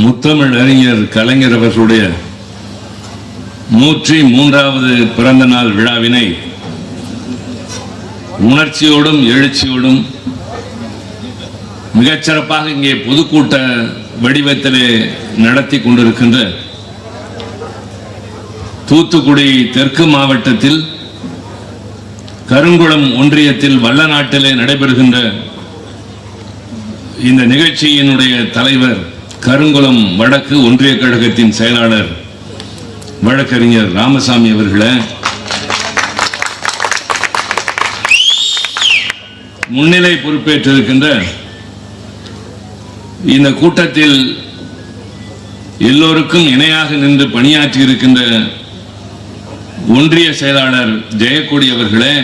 முத்தமிழ் அறிஞர் கலைஞர் அவர்களுடைய 103வது பிறந்த நாள் விழாவினை உணர்ச்சியோடும் எழுச்சியோடும் மிகச்சிறப்பாக இங்கே பொதுக்கூட்ட வடிவத்திலே நடத்தி கொண்டிருக்கின்ற தூத்துக்குடி தெற்கு மாவட்டத்தில் கருங்குளம் ஒன்றியத்தில் வல்லநாட்டிலே நடைபெறுகின்ற இந்த நிகழ்ச்சியினுடைய தலைவர் கருங்குளம் வடக்கு ஒன்றிய கழகத்தின் செயலாளர் வழக்கறிஞர் ராமசாமி அவர்களே, முன்னிலை பொறுப்பேற்றிருக்கின்ற இந்த கூட்டத்தில் எல்லோருக்கும் இணையாக நின்று பணியாற்றி இருக்கின்ற ஒன்றிய செயலாளர் ஜெயக்கொடி அவர்களே,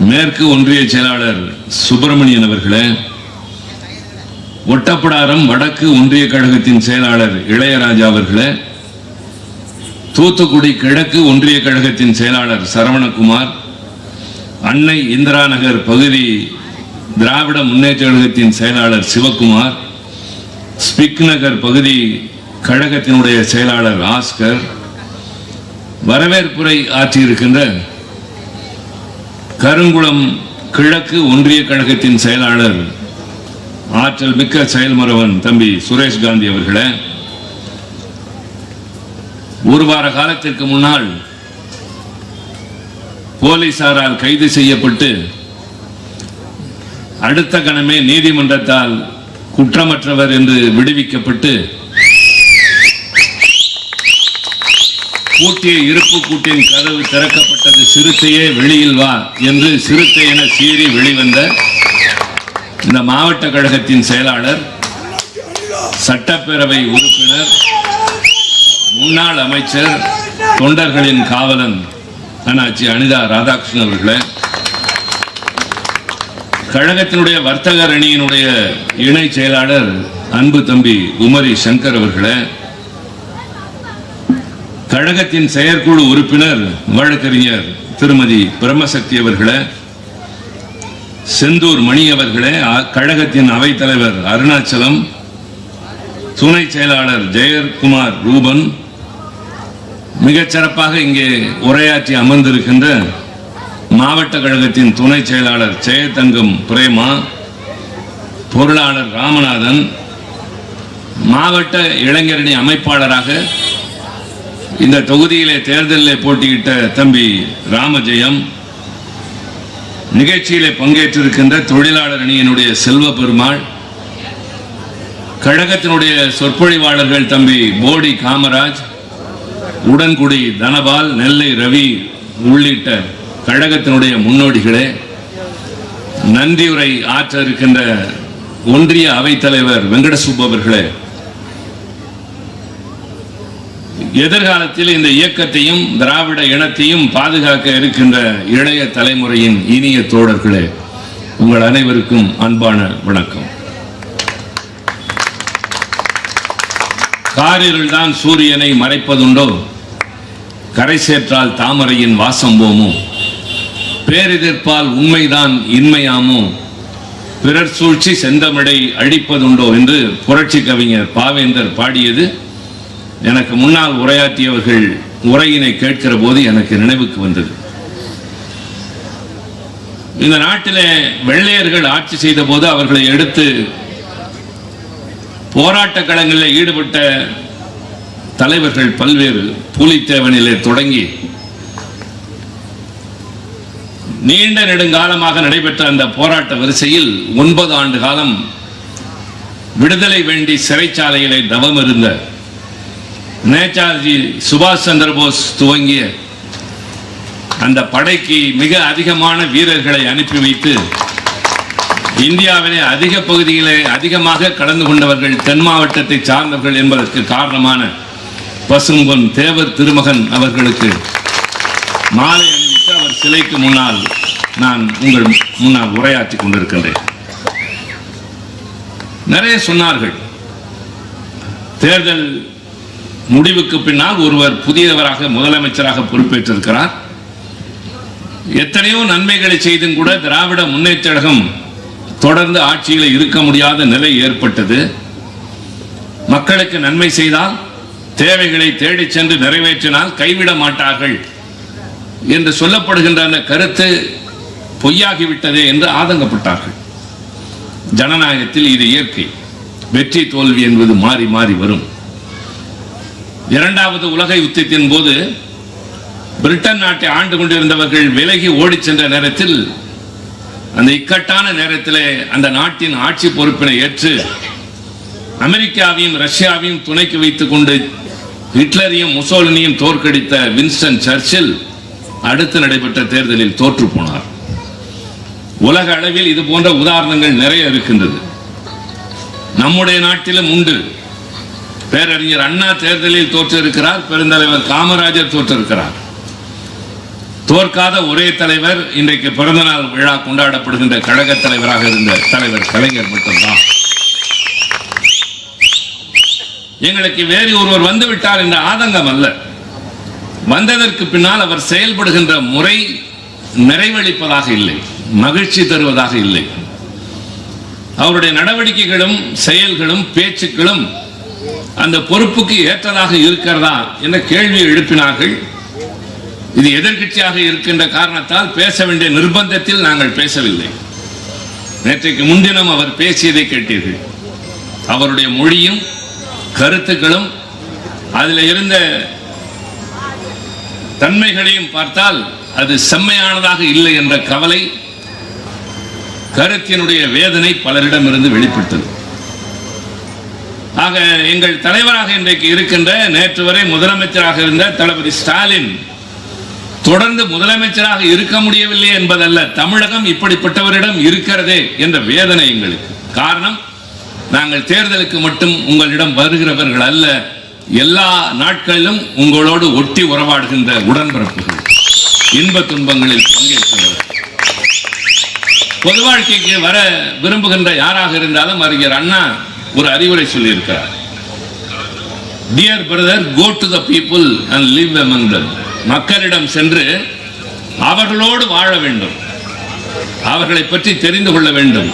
மேற்கு ஒன்றிய செயலாளர் சுப்பிரமணியன் அவர்களே, ஒட்டப்பிடாரம் வடக்கு ஒன்றிய கழகத்தின் செயலாளர் இளையராஜா அவர்களே, தூத்துக்குடி கிழக்கு ஒன்றிய கழகத்தின் செயலாளர் சரவணகுமார், அன்னை இந்திரா நகர் பகுதி திராவிட முன்னேற்ற கழகத்தின் செயலாளர் சிவகுமார், ஸ்பிக் நகர் பகுதி கழகத்தினுடைய செயலாளர் ஆஸ்கர், வரவேற்புரை ஆற்றியிருக்கின்ற கருங்குளம் கிழக்கு ஒன்றிய கழகத்தின் செயலாளர் ஆற்றல் மிக்க செயல்முறவன் தம்பி சுரேஷ் காந்தி அவர்களே, ஒரு வார காலத்திற்கு முன்னால் போலீசாரால் கைது செய்யப்பட்டு அடுத்த கணமே நீதிமன்றத்தால் குற்றமற்றவர் என்று விடுவிக்கப்பட்டு பூட்டிய இருப்பு கூட்டின் கதவு திறக்கப்பட்டது, சிறுத்தையே வெளியில் வா என்று சிறுத்தை என சீறி வெளிவந்த இந்த மாவட்ட கழகத்தின் செயலாளர், சட்டப்பேரவை உறுப்பினர், முன்னாள் அமைச்சர், தொண்டர்களின் காவலன் அண்ணாச்சி அனிதா ராதாகிருஷ்ணன் அவர்களே, கழகத்தினுடைய வர்த்தகர் அணியினுடைய இணை செயலாளர் அன்பு தம்பி உமரி சங்கர் அவர்களே, கழகத்தின் செயற்குழு உறுப்பினர் வழக்கறிஞர் திருமதி பிரம்மசக்தி அவர்களே, செந்தூர் மணி அவர்களே, கழகத்தின் அவைத்தலைவர் அருணாச்சலம், துணை செயலாளர் ஜெயக்குமார் ரூபன், மிகச்சிறப்பாக இங்கே உரையாற்றி அமர்ந்திருக்கின்ற மாவட்ட கழகத்தின் துணை செயலாளர் ஜெயதங்கம் பிரேமா, பொருளாளர் ராமநாதன், மாவட்ட இளைஞரணி அமைப்பாளராக இந்த தொகுதியிலே தேர்தலில் போட்டியிட்ட தம்பி ராமஜெயம், நிகழ்ச்சியிலே பங்கேற்றிருக்கின்ற தொழிலாளர் அணியினுடைய செல்வ பெருமாள், கழகத்தினுடைய சொற்பொழிவாளர்கள் தம்பி போடி காமராஜ், உடன்குடி தனபால், நெல்லை ரவி உள்ளிட்ட கழகத்தினுடைய முன்னோடிகளே, நன்றியுரை ஆற்ற இருக்கின்ற ஒன்றிய அவைத்தலைவர் வெங்கடசுப்பு அவர்களே, எதிர்காலத்தில் இந்த இயக்கத்தையும் திராவிட இனத்தையும் பாதுகாக்க இருக்கின்ற இளைய தலைமுறையின் இனிய தோழர்களே, உங்கள் அனைவருக்கும் அன்பான வணக்கம். காரிருள் தான் சூரியனை மறைப்பதுண்டோ, கரை சேற்றால் தாமரையின் வாசம் போமோ, பேரெதிர்ப்பால் உண்மைதான் இன்மையாமோ, பிறர் சூழ்ச்சி செந்தமிழை அழிப்பதுண்டோ என்று புரட்சி கவிஞர் பாவேந்தர் பாடியது எனக்கு முன்னால் உரையாற்றியவர்கள் உரையினை கேட்கிற போது எனக்கு நினைவுக்கு வந்தது. இந்த நாட்டிலே வெள்ளையர்கள் ஆட்சி செய்த போது அவர்களை எடுத்து போராட்ட களங்களில் ஈடுபட்ட தலைவர்கள் பல்வேறு, புலித்தேவனிலே தொடங்கி நீண்ட நெடுங்காலமாக நடைபெற்ற அந்த போராட்ட வரிசையில் 9 ஆண்டு காலம் விடுதலை வேண்டி சிறைச்சாலையிலே தவம் இருந்த நேதாஜி சுபாஷ் சந்திர போஸ் துவங்கிய அந்த படைக்கு மிக அதிகமான வீரர்களை அனுப்பி வைத்து இந்தியாவிலே அதிக பகுதியிலே அதிகமாக கலந்து கொண்டவர்கள் தென் மாவட்டத்தை சார்ந்தவர்கள் என்பதற்கு காரணமான பசும்பொன் தேவர் திருமகன் அவர்களுக்கு மாலை அணிவித்து அவர் சிலைக்கு முன்னால் நான் உங்கள் முன்னால் உரையாற்றி கொண்டிருக்கின்றேன். நிறைய சொன்னார்கள். தேர்தல் முடிவுக்கு பின்னால் ஒருவர் புதியவராக முதலமைச்சராக பொறுப்பேற்றிருக்கிறார். எத்தனையோ நன்மைகளை செய்தும் கூட திராவிட முன்னேற்ற கழகம் தொடர்ந்து ஆட்சியில் இருக்க முடியாத நிலை ஏற்பட்டது. மக்களுக்கு நன்மை செய்தால், தேவைகளை தேடிச் சென்று நிறைவேற்றினால் கைவிட மாட்டார்கள் என்று சொல்லப்படுகின்ற அந்த கருத்து பொய்யாகிவிட்டதே என்று ஆதங்கப்பட்டார்கள். ஜனநாயகத்தில் இது இயற்கை. வெற்றி தோல்வி என்பது மாறி மாறி வரும். இரண்டாவது உலக யுத்தத்தின் போது பிரிட்டன் நாட்டை ஆண்டு கொண்டிருந்தவர்கள் விலகி ஓடிச் சென்ற நேரத்தில், அந்த இக்கட்டான நேரத்தில் அந்த நாட்டின் ஆட்சி பொறுப்பினை ஏற்று அமெரிக்காவையும் ரஷ்யாவையும் துணைக்கு வைத்துக் கொண்டு ஹிட்லரையும் முசோலினியும் தோற்கடித்த வின்ஸ்டன் சர்ச்சில் அடுத்து நடைபெற்ற தேர்தலில் தோற்று போனார். உலக அளவில் இது போன்ற உதாரணங்கள் நிறைய இருக்கின்றது. நம்முடைய நாட்டிலும் உண்டு. பேரறிஞர் அண்ணா தேர்தலில் தோற்றிருக்கிறார். பெருந்தலைவர் காமராஜர் தோற்றிருக்கிறார். தோற்காத ஒரே தலைவர் இன்றைக்கு பிறந்தநாள் விழா கொண்டாடப்படுகின்ற கழக தலைவராக இருந்த தலைவர் கலைஞர் மட்டும்தான். எங்களுக்கு வேறு ஒருவர் வந்துவிட்டார் என்ற ஆதங்கம் அல்ல. வந்ததற்கு பின்னால் அவர் செயல்படுகின்ற முறை நிறைவளிப்பதாக இல்லை, மகிழ்ச்சி தருவதாக இல்லை. அவருடைய நடவடிக்கைகளும் செயல்களும் பேச்சுக்களும் அந்த பொறுப்புக்கு ஏற்றதாக இருக்கிறதா என்ற கேள்வியை எழுப்பினார்கள். இது எதிர்க்கட்சியாக இருக்கின்ற காரணத்தால் பேச வேண்டிய நிர்பந்தத்தில் நாங்கள் பேசவில்லை. நேற்றைக்கு முன்தினம் அவர் பேசியதை கேட்டீர்கள். அவருடைய மொழியும் கருத்துக்களும் அதில் இருந்த தன்மைகளையும் பார்த்தால் அது செம்மையானதாக இல்லை என்ற கவலை, கருத்தினுடைய வேதனை பலரிடமிருந்து வெளிப்பட்டது. ஆக எங்கள் தலைவராக இன்றைக்கு இருக்கின்ற, நேற்று வரை முதலமைச்சராக இருந்த தளபதி ஸ்டாலின் தொடர்ந்து முதலமைச்சராக இருக்க முடியவில்லை என்பதல்ல, தமிழகம் இப்படிப்பட்டவரிடம் இருக்கிறதே என்ற வேதனை எங்களுக்கு. காரணம், நாங்கள் தேர்தலுக்கு மட்டும் உங்களிடம் வருகிறவர்கள் அல்ல, எல்லா நாட்களிலும் உங்களோடு ஒட்டி உறவாடுகின்ற உடன்பிறப்புகள், இன்ப துன்பங்களில் பங்கேற்கிறவர். பொது வாழ்க்கைக்கு வர விரும்புகின்ற யாராக இருந்தாலும் அறிஞர் அண்ணா ஒரு அறிவுரை சொல்லியிருக்கிறார். Dear brother, go to the people and live among them. மக்களிடம் சென்று அவர்களோடு வாழ வேண்டும், அவர்களை பற்றி தெரிந்து கொள்ள வேண்டும்,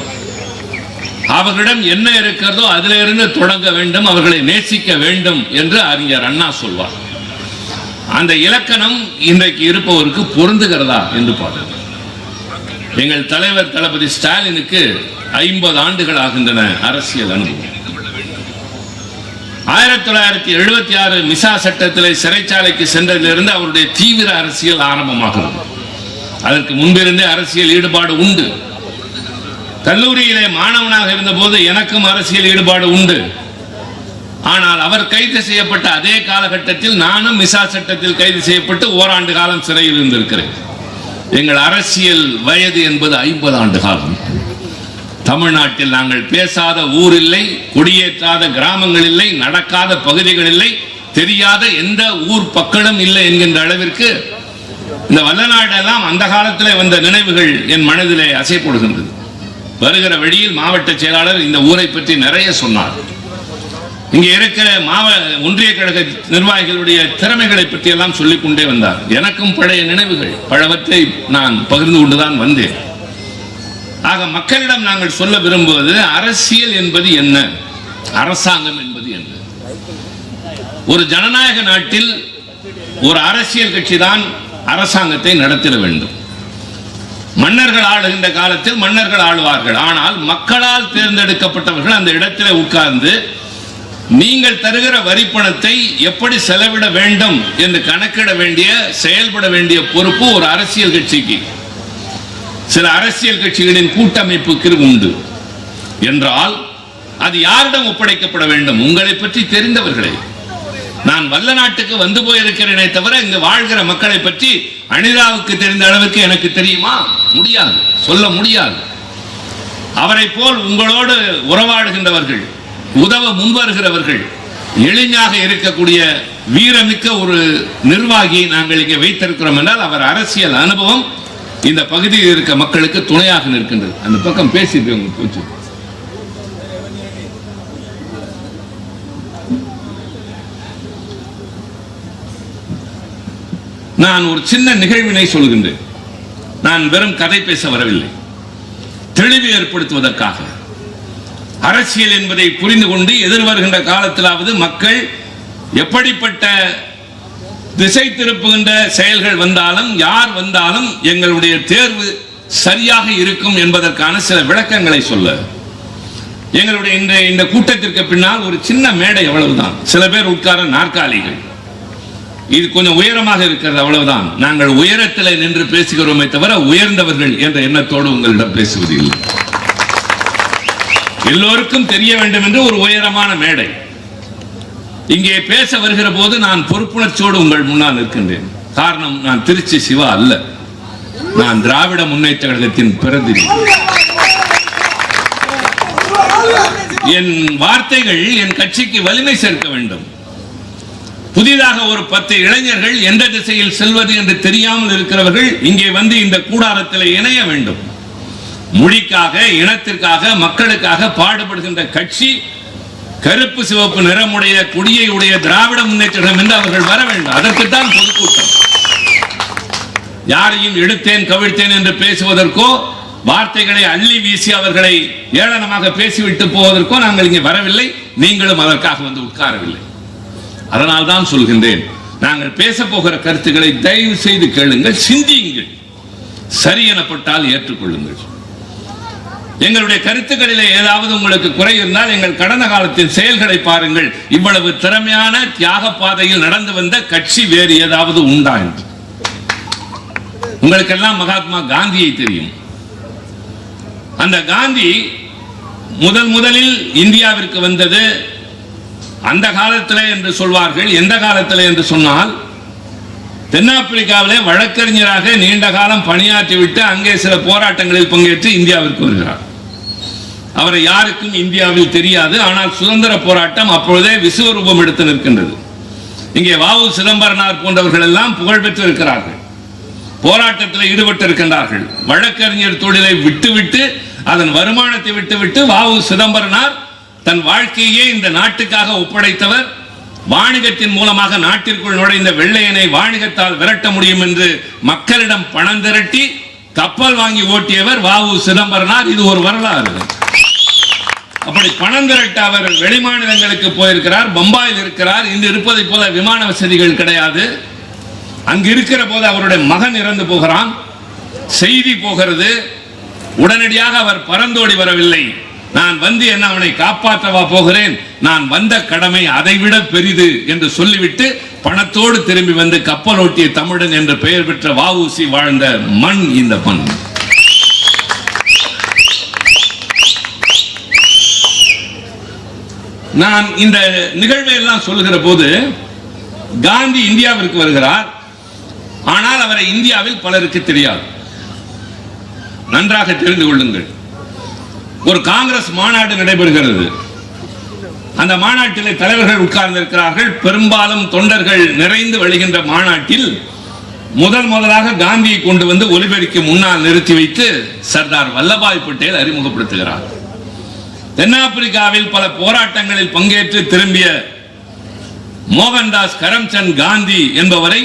அவர்களிடம் என்ன இருக்கிறதோ அதிலிருந்து தொடங்க வேண்டும், அவர்களை நேசிக்க வேண்டும் என்று அறிஞர் அண்ணா சொல்வார். அந்த இலக்கணம் இன்றைக்கு இருப்பவருக்கு பொருந்துகிறதா என்று பார்க்க. எங்கள் தலைவர் தளபதி ஸ்டாலினுக்கு 50 ஆண்டுகள் ஆகின்றன அரசியல் அனுபவம். 1976 மிசா சட்டத்தில் சிறைச்சாலைக்கு சென்றதிலிருந்து அவருடைய தீவிர அரசியல் ஆரம்பமாகிறது. அதற்கு முன்பிருந்தே அரசியல் ஈடுபாடு உண்டு. கல்லூரியிலே மாணவனாக இருந்தபோது எனக்கும் அரசியல் ஈடுபாடு உண்டு. ஆனால் அவர் கைது செய்யப்பட்ட அதே காலகட்டத்தில் நானும் மிசா சட்டத்தில் கைது செய்யப்பட்டு ஓராண்டு காலம் சிறையில் இருந்திருக்கிறேன். எங்கள் அரசியல் வயது என்பது 50 ஆண்டு காலம். தமிழ்நாட்டில் நாங்கள் பேசாத ஊர் இல்லை, குடியேற்றாத கிராமங்கள் இல்லை, நடக்காத பகுதிகள் இல்லை, தெரியாத எந்த ஊர் பக்கமும் இல்லை என்கின்ற அளவிற்கு இந்த வல்லநாடெல்லாம் அந்த காலத்தில் வந்த நினைவுகள் என் மனதிலே அசைப்படுகின்றது. வருகிற வழியில் மாவட்ட செயலாளர் இந்த ஊரை பற்றி நிறைய சொன்னார். இங்கே இருக்கிற ஒன்றிய கழக நிர்வாகிகளுடைய திறமைகளை பற்றி எல்லாம் சொல்லிக் கொண்டே வந்தார். எனக்கும் பழைய நினைவுகள் பலவற்றை நான் பகிர்ந்து கொண்டுதான் வந்தேன். ஆக மக்களிடம் நாங்கள் சொல்ல விரும்புவது, அரசியல் என்பது என்ன, அரசாங்கம் என்பது என்ன. ஒரு ஜனநாயக நாட்டில் ஒரு அரசியல் கட்சி தான் அரசாங்கத்தை நடத்திட வேண்டும். மன்னர்கள் ஆளுகின்ற காலத்தில் மன்னர்கள் ஆளுவார்கள். ஆனால் மக்களால் தேர்ந்தெடுக்கப்பட்டவர்கள் அந்த இடத்திலே உட்கார்ந்து நீங்கள் தருகிற வரிப்பணத்தை எப்படி செலவிட வேண்டும் என்று கணக்கிட வேண்டிய, செயல்பட வேண்டிய பொறுப்பு ஒரு அரசியல் கட்சிக்கு, சில அரசியல் கட்சிகளின் கூட்டமைப்புக்கு உண்டு என்றால் அது யாரிடம் ஒப்படைக்கப்பட வேண்டும்? உங்களை பற்றி தெரிந்தவர்களே. நான் வல்ல நாட்டுக்கு வந்து போயிருக்கிறேனே தவிர இங்கு வாழ்கிற மக்களை பற்றி அனிதாவுக்கு தெரிந்த அளவுக்கு எனக்கு தெரியுமா? முடியாது, சொல்ல முடியாது. அவரை போல் உங்களோடு உறவாடுகின்றவர்கள், உதவ முன்வருகிறவர்கள், எளிமையாக இருக்கக்கூடிய வீரமிக்க ஒரு நிர்வாகி நாங்கள் இங்கே வைத்திருக்கிறோம் என்றால் அவர் அரசியல் அனுபவம் இந்த பகுதியில் இருக்க மக்களுக்கு துணையாக நிற்கின்றது. அந்த பக்கம் பேசிட்டு போச்சு. நான் ஒரு சின்ன நிகழ்வினை சொல்கின்றேன். நான் வெறும் கதை பேச வரவில்லை, தெளிவு ஏற்படுத்துவதற்காக. அரசியல் என்பதை புரிந்து கொண்டு எதிர்வருகின்ற காலத்திலாவது மக்கள் எப்படிப்பட்ட திசை திருப்புகின்ற செயல்கள் வந்தாலும் யார் வந்தாலும் எங்களுடைய தேர்வு சரியாக இருக்கும் என்பதற்கான சில விளக்கங்களை சொல்ல எங்களுடைய இந்த கூட்டத்திற்கு பின்னால் ஒரு சின்ன மேடை, அவ்வளவுதான். சில பேர் உட்கார நாற்காலிகள், இது கொஞ்சம் உயரமாக இருக்கிறது, அவ்வளவுதான். நாங்கள் உயரத்தில் நின்று பேசுகிறோமே தவிர உயர்ந்தவர்கள் என்ற எண்ணத்தோடு உங்களிடம் பேசுவதில்லை. எல்லோருக்கும் தெரிய வேண்டும் என்று ஒரு உயரமான மேடை. இங்கே பேச வருகிற போது நான் பொறுப்புணர்ச்சியோடு உங்கள் முன்னால் இருக்கின்றேன். காரணம், நான் திருச்சி சிவா அல்ல, நான் திராவிட முன்னேற்ற கழகத்தின் பிரதிநிதி. என் வார்த்தைகள் என் கட்சிக்கு வலிமை சேர்க்க வேண்டும். புதிதாக ஒரு 10 இளைஞர்கள் எந்த திசையில் செல்வது என்று தெரியாமல் இருக்கிறவர்கள் இங்கே வந்து இந்த கூடாரத்தில் இணைய வேண்டும். மொழிக்காக, இனத்திற்காக, மக்களுக்காக பாடுபடுகின்ற கட்சி கருப்பு சிவப்பு நிறமுடைய கொடியை உடைய திராவிட முன்னேற்றம் என்று அவர்கள் வர வேண்டும். அதற்குத்தான் பொதுக்கூட்டம். யாரையும் எடுத்தேன் கவிழ்த்தேன் என்று பேசுவதற்கோ, வார்த்தைகளை அள்ளி வீசி அவர்களை ஏளனமாக பேசிவிட்டு போவதற்கோ நாங்கள் இங்கே வரவில்லை. நீங்களும் அதற்காக வந்து உட்காரவில்லை. அதனால் தான் சொல்கின்றேன், நாங்கள் பேச போகிற கருத்துக்களை தயவு செய்து கேளுங்கள், சிந்தியுங்கள். சரி எனப்பட்டால் ஏற்றுக்கொள்ளுங்கள். எங்களுடைய கருத்துக்களிலே ஏதாவது உங்களுக்கு குறை இருந்தால் எங்கள் கடந்த காலத்தின் செயல்களை பாருங்கள். இவ்வளவு திறமையான தியாக பாதையில் நடந்து வந்த கட்சி வேறு ஏதாவது உண்டா என்று. உங்களுக்கெல்லாம் மகாத்மா காந்தியை தெரியும். அந்த காந்தி முதலில் இந்தியாவிற்கு வந்தது அந்த காலத்திலே என்று சொல்வார்கள். எந்த காலத்திலே என்று சொன்னால், தென்னாப்பிரிக்காவிலே வழக்கறிஞராக நீண்ட காலம் பணியாற்றிவிட்டு அங்கே சில போராட்டங்களில் பங்கேற்று இந்தியாவிற்கு வருகிறார். அவரை யாருக்கும் இந்தியாவில் தெரியாது. ஆனால் சுதந்திர போராட்டம் அப்பொழுதே விஸ்வரூபம் எடுத்து நிற்கின்றது. இங்கே வ.உ. சிதம்பரனார் போன்றவர்கள் எல்லாம் புகழ்பெற்று இருக்கிறார்கள், போராட்டத்தில் ஈடுபட்டு இருக்கின்றார்கள். வழக்கறிஞர் தொழிலை விட்டுவிட்டு, அதன் வருமானத்தை விட்டுவிட்டு வ.உ. சிதம்பரனார் தன் வாழ்க்கையே இந்த நாட்டுக்காக ஒப்படைத்தவர். வாணிகத்தின் மூலமாக நாட்டிற்குள் நுழைந்த வெள்ளையனை வாணிகத்தால் விரட்ட முடியும் என்று மக்களிடம் பணம் திரட்டி கப்பல் வாங்கி ஓட்டியவர் வ.உ. சிதம்பரனார். இது ஒரு வரலாறு. அப்படி பணம் திரட்ட அவர் வெளிமாநிலங்களுக்கு போயிருக்கிறார், பம்பாயில் இருக்கிறார். இன்று இருப்பதை போல விமான வசதிகள் கிடையாது. அங்கு இருக்கிற போது அவருடைய மகன் இறந்து போகிறான், செய்தி போகிறது. உடனடியாக அவர் பறந்தோடி வரவில்லை. நான் வந்து என்ன அவனை காப்பாற்றவா போகிறேன், நான் வந்த கடமை அதைவிட பெரிது என்று சொல்லிவிட்டு பணத்தோடு திரும்பி வந்து கப்பல் ஓட்டிய தமிழன் என்ற பெயர் பெற்ற வ.உ.சி. வாழ்ந்த மண் இந்த மண். நான் இந்த நிகழ்வை எல்லாம் சொல்லுகிற போது, காந்தி இந்தியாவிற்கு வருகிறார். ஆனால் அவரை இந்தியாவில் பலருக்கு தெரியாது. நன்றாக தெரிந்து கொள்ளுங்கள். ஒரு காங்கிரஸ் மாநாடு நடைபெறுகிறது. அந்த மாநாட்டிலே தலைவர்கள் உட்கார்ந்து இருக்கிறார்கள். பெரும்பாலும் தொண்டர்கள் நிறைந்து வழிகின்ற மாநாட்டில் முதலாக காந்தியை கொண்டு வந்து ஒலிபெருக்கி முன்னால் நிறுத்தி வைத்து சர்தார் வல்லபாய் பட்டேல் அறிமுகப்படுத்துகிறார். தென்னாப்பிரிக்காவில் பல போராட்டங்களில் பங்கேற்று திரும்பிய மோகன்தாஸ் கரம்சந்த் காந்தி என்பவரை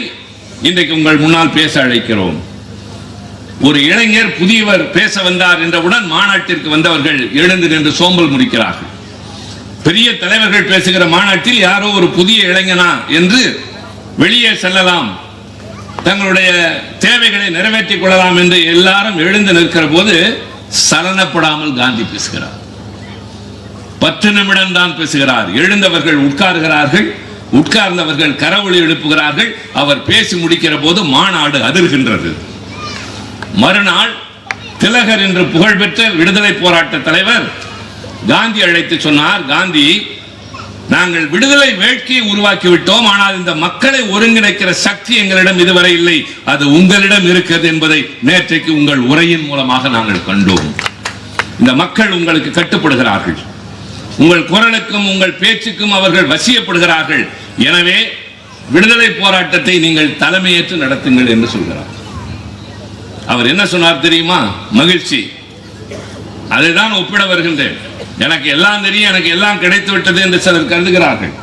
இன்றைக்கு உங்கள் முன்னால் பேச அழைக்கிறோம். ஒரு இளைஞர் புதியவர் பேச வந்தார் என்றவுடன் மாநாட்டிற்கு வந்தவர்கள் எழுந்து நின்று சோம்பல் முடிக்கிறார்கள். பெரிய தலைவர்கள் பேசுகிற மாநாட்டில் யாரோ ஒரு புதிய இளைஞனா என்று வெளியே செல்லலாம், தங்களுடைய தேவைகளை நிறைவேற்றிக் கொள்ளலாம் என்று எல்லாரும் எழுந்து நிற்கிற போது சலனப்படாமல் காந்தி பேசுகிறார். 10 நிமிடம் தான் பேசுகிறார். எழுந்தவர்கள் உட்கார்கிறார்கள், உட்கார்ந்தவர்கள் கரவொலி எழுப்புகிறார்கள். அவர் பேசி முடிக்கிற போது மாநாடு அதிர்கின்றது. மறுநாள் திலகர் என்று புகழ்பெற்ற விடுதலை போராட்ட தலைவர் காந்தி அழைத்து சொன்னார், காந்தி, நாங்கள் விடுதலை வேட்கையை உருவாக்கி விட்டோம், ஆனால் இந்த மக்களை ஒருங்கிணைக்கிற சக்தி எங்களிடம் இதுவரை இல்லை, அது உங்களிடம் இருக்கிறது என்பதை நேற்றைக்கு உங்கள் உரையின் மூலமாக நாங்கள் கண்டோம். இந்த மக்கள் உங்களுக்கு கட்டுப்படுகிறார்கள், உங்கள் குரலுக்கும் உங்கள் பேச்சுக்கும் அவர்கள் வசியப்படுகிறார்கள். எனவே விடுதலை போராட்டத்தை நீங்கள் தலைமையேற்று நடத்துங்கள் என்று சொல்கிறார். அவர் என்ன சொன்னார் தெரியுமா? மகிழ்ச்சி. அதைதான் ஒப்பிட வருகின்றேன். எனக்கு எல்லாம் தெரியும், எனக்கு எல்லாம் கிடைத்து விட்டது என்று சிலர் கருதுகிறார்கள்.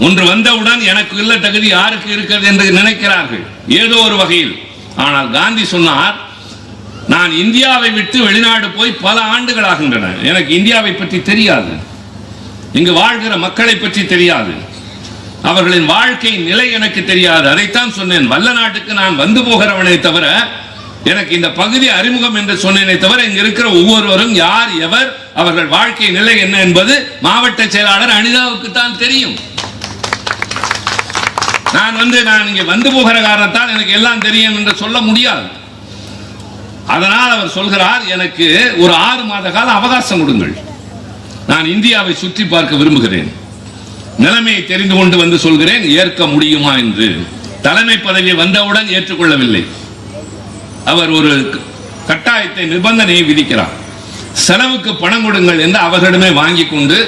ஒன்று வந்தவுடன் எனக்கு உள்ள தகுதி யாருக்கு இருக்கிறது என்று நினைக்கிறார்கள் ஏதோ ஒரு வகையில். ஆனால் காந்தி சொன்னார், நான் இந்தியாவை விட்டு வெளிநாடு போய் பல ஆண்டுகள் ஆகின்றன. எனக்கு இந்தியாவை பற்றி தெரியாது, இங்கு வாழ்கிற மக்களை பற்றி தெரியாது, அவர்களின் வாழ்க்கை நிலை எனக்கு தெரியாது. அதைத்தான் சொன்னேன். வல்ல நாட்டுக்கு நான் வந்து போகிறவனே தவிர எனக்கு இந்த பகுதி அறிமுகம் என்று சொன்னேனே தவிர இங்க இருக்கிற ஒவ்வொருவரும் யார் எவர் அவர்கள் வாழ்க்கை நிலை என்ன என்பது மாவட்ட செயலாளர் அனிதாவுக்கு தான் தெரியும். நான் இங்கே வந்து போகிற காரணத்தால் எனக்கு எல்லாம் தெரியும் என்று சொல்ல முடியாது. அதனால் அவர் சொல்கிறார், எனக்கு ஒரு 6 மாத கால அவகாசம் கொடுங்கள், நான் இந்தியாவை சுற்றி பார்க்க விரும்புகிறேன், நிலைமையை தெரிந்து கொண்டு வந்து சொல்கிறேன், ஏற்க முடியுமா என்று. தலைமை பதவி வந்தவுடன் ஏற்றுக்கொள்ளவில்லை. அவர் ஒரு கட்டாயத்தை, நிபந்தனையை விதிக்கிறார். செலவுக்கு பணம் கொடுங்கள் என்று அவர்களிடமே வாங்கி கொண்டு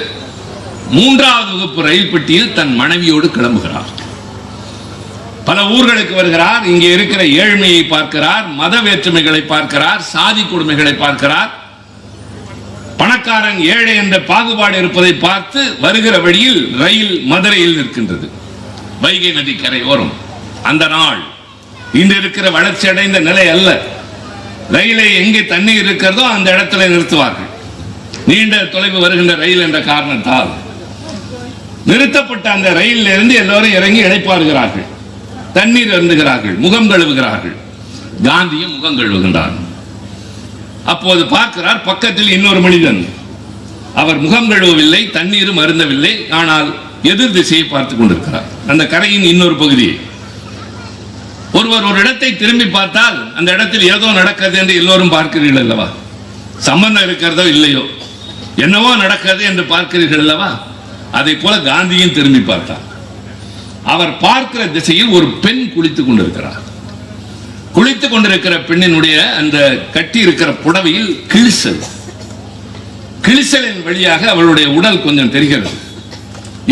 3வது வகுப்பு ரயில் பெட்டியில் தன் மனைவியோடு கிளம்புகிறார். பல ஊர்களுக்கு வருகிறார். இங்கே இருக்கிற ஏழ்மையை பார்க்கிறார், மத வேற்றுமைகளை பார்க்கிறார், சாதி கொடுமைகளை பார்க்கிறார். பணக்காரன் ஏழை என்ற பாகுபாடு இருப்பதை பார்த்து வருகிற வழியில் ரயில் மதுரையில் நிற்கின்றது, வைகை நதி கரையோரம். அந்த நாள் இன்று இருக்கிற வளர்ச்சி அடைந்த நிலை அல்ல. ரயிலை எங்கே தண்ணீர் இருக்கிறதோ அந்த இடத்துல நிறுத்துவார்கள். நீண்ட தொலைவு வருகின்ற ரயில் என்ற காரணத்தால் நிறுத்தப்பட்ட அந்த ரயிலில் இருந்து எல்லோரும் இறங்கி இளைப்பாறுகிறார்கள், தண்ணீர் அருந்துகிறார்கள், முகம் கழுவுகிறார்கள். காந்தியும் முகம் கழுவுகின்றார். அப்போது பார்க்கிறார், பக்கத்தில் இன்னொரு மனிதன். அவர் முகம் கழுவவில்லை, தண்ணீரும் அருந்தவில்லை, ஆனால் எதிர் திசையை பார்த்துக் கொண்டிருக்கிறார், அந்த கரையின் இன்னொரு பகுதியை. ஒருவர் ஒரு இடத்தை திரும்பி பார்த்தால் அந்த இடத்தில் ஏதோ நடக்கிறது என்று எல்லோரும் பார்க்கிறீர்கள் அல்லவா? சம்பந்தம் இருக்கிறதோ இல்லையோ, என்னவோ நடக்கிறது என்று பார்க்கிறீர்கள் அல்லவா? அதை போல காந்தியும் திரும்பி பார்த்தார். அவர் பார்க்கிற திசையில் ஒரு பெண் குளித்துக் கொண்டிருக்கிறார். குளித்துக் கொண்டிருக்கிற பெண்ணினுடைய அந்த கட்டி இருக்கிற புடவையில் கிழிசலின் வழியாக அவளுடைய உடல் கொஞ்சம் தெரிகிறது.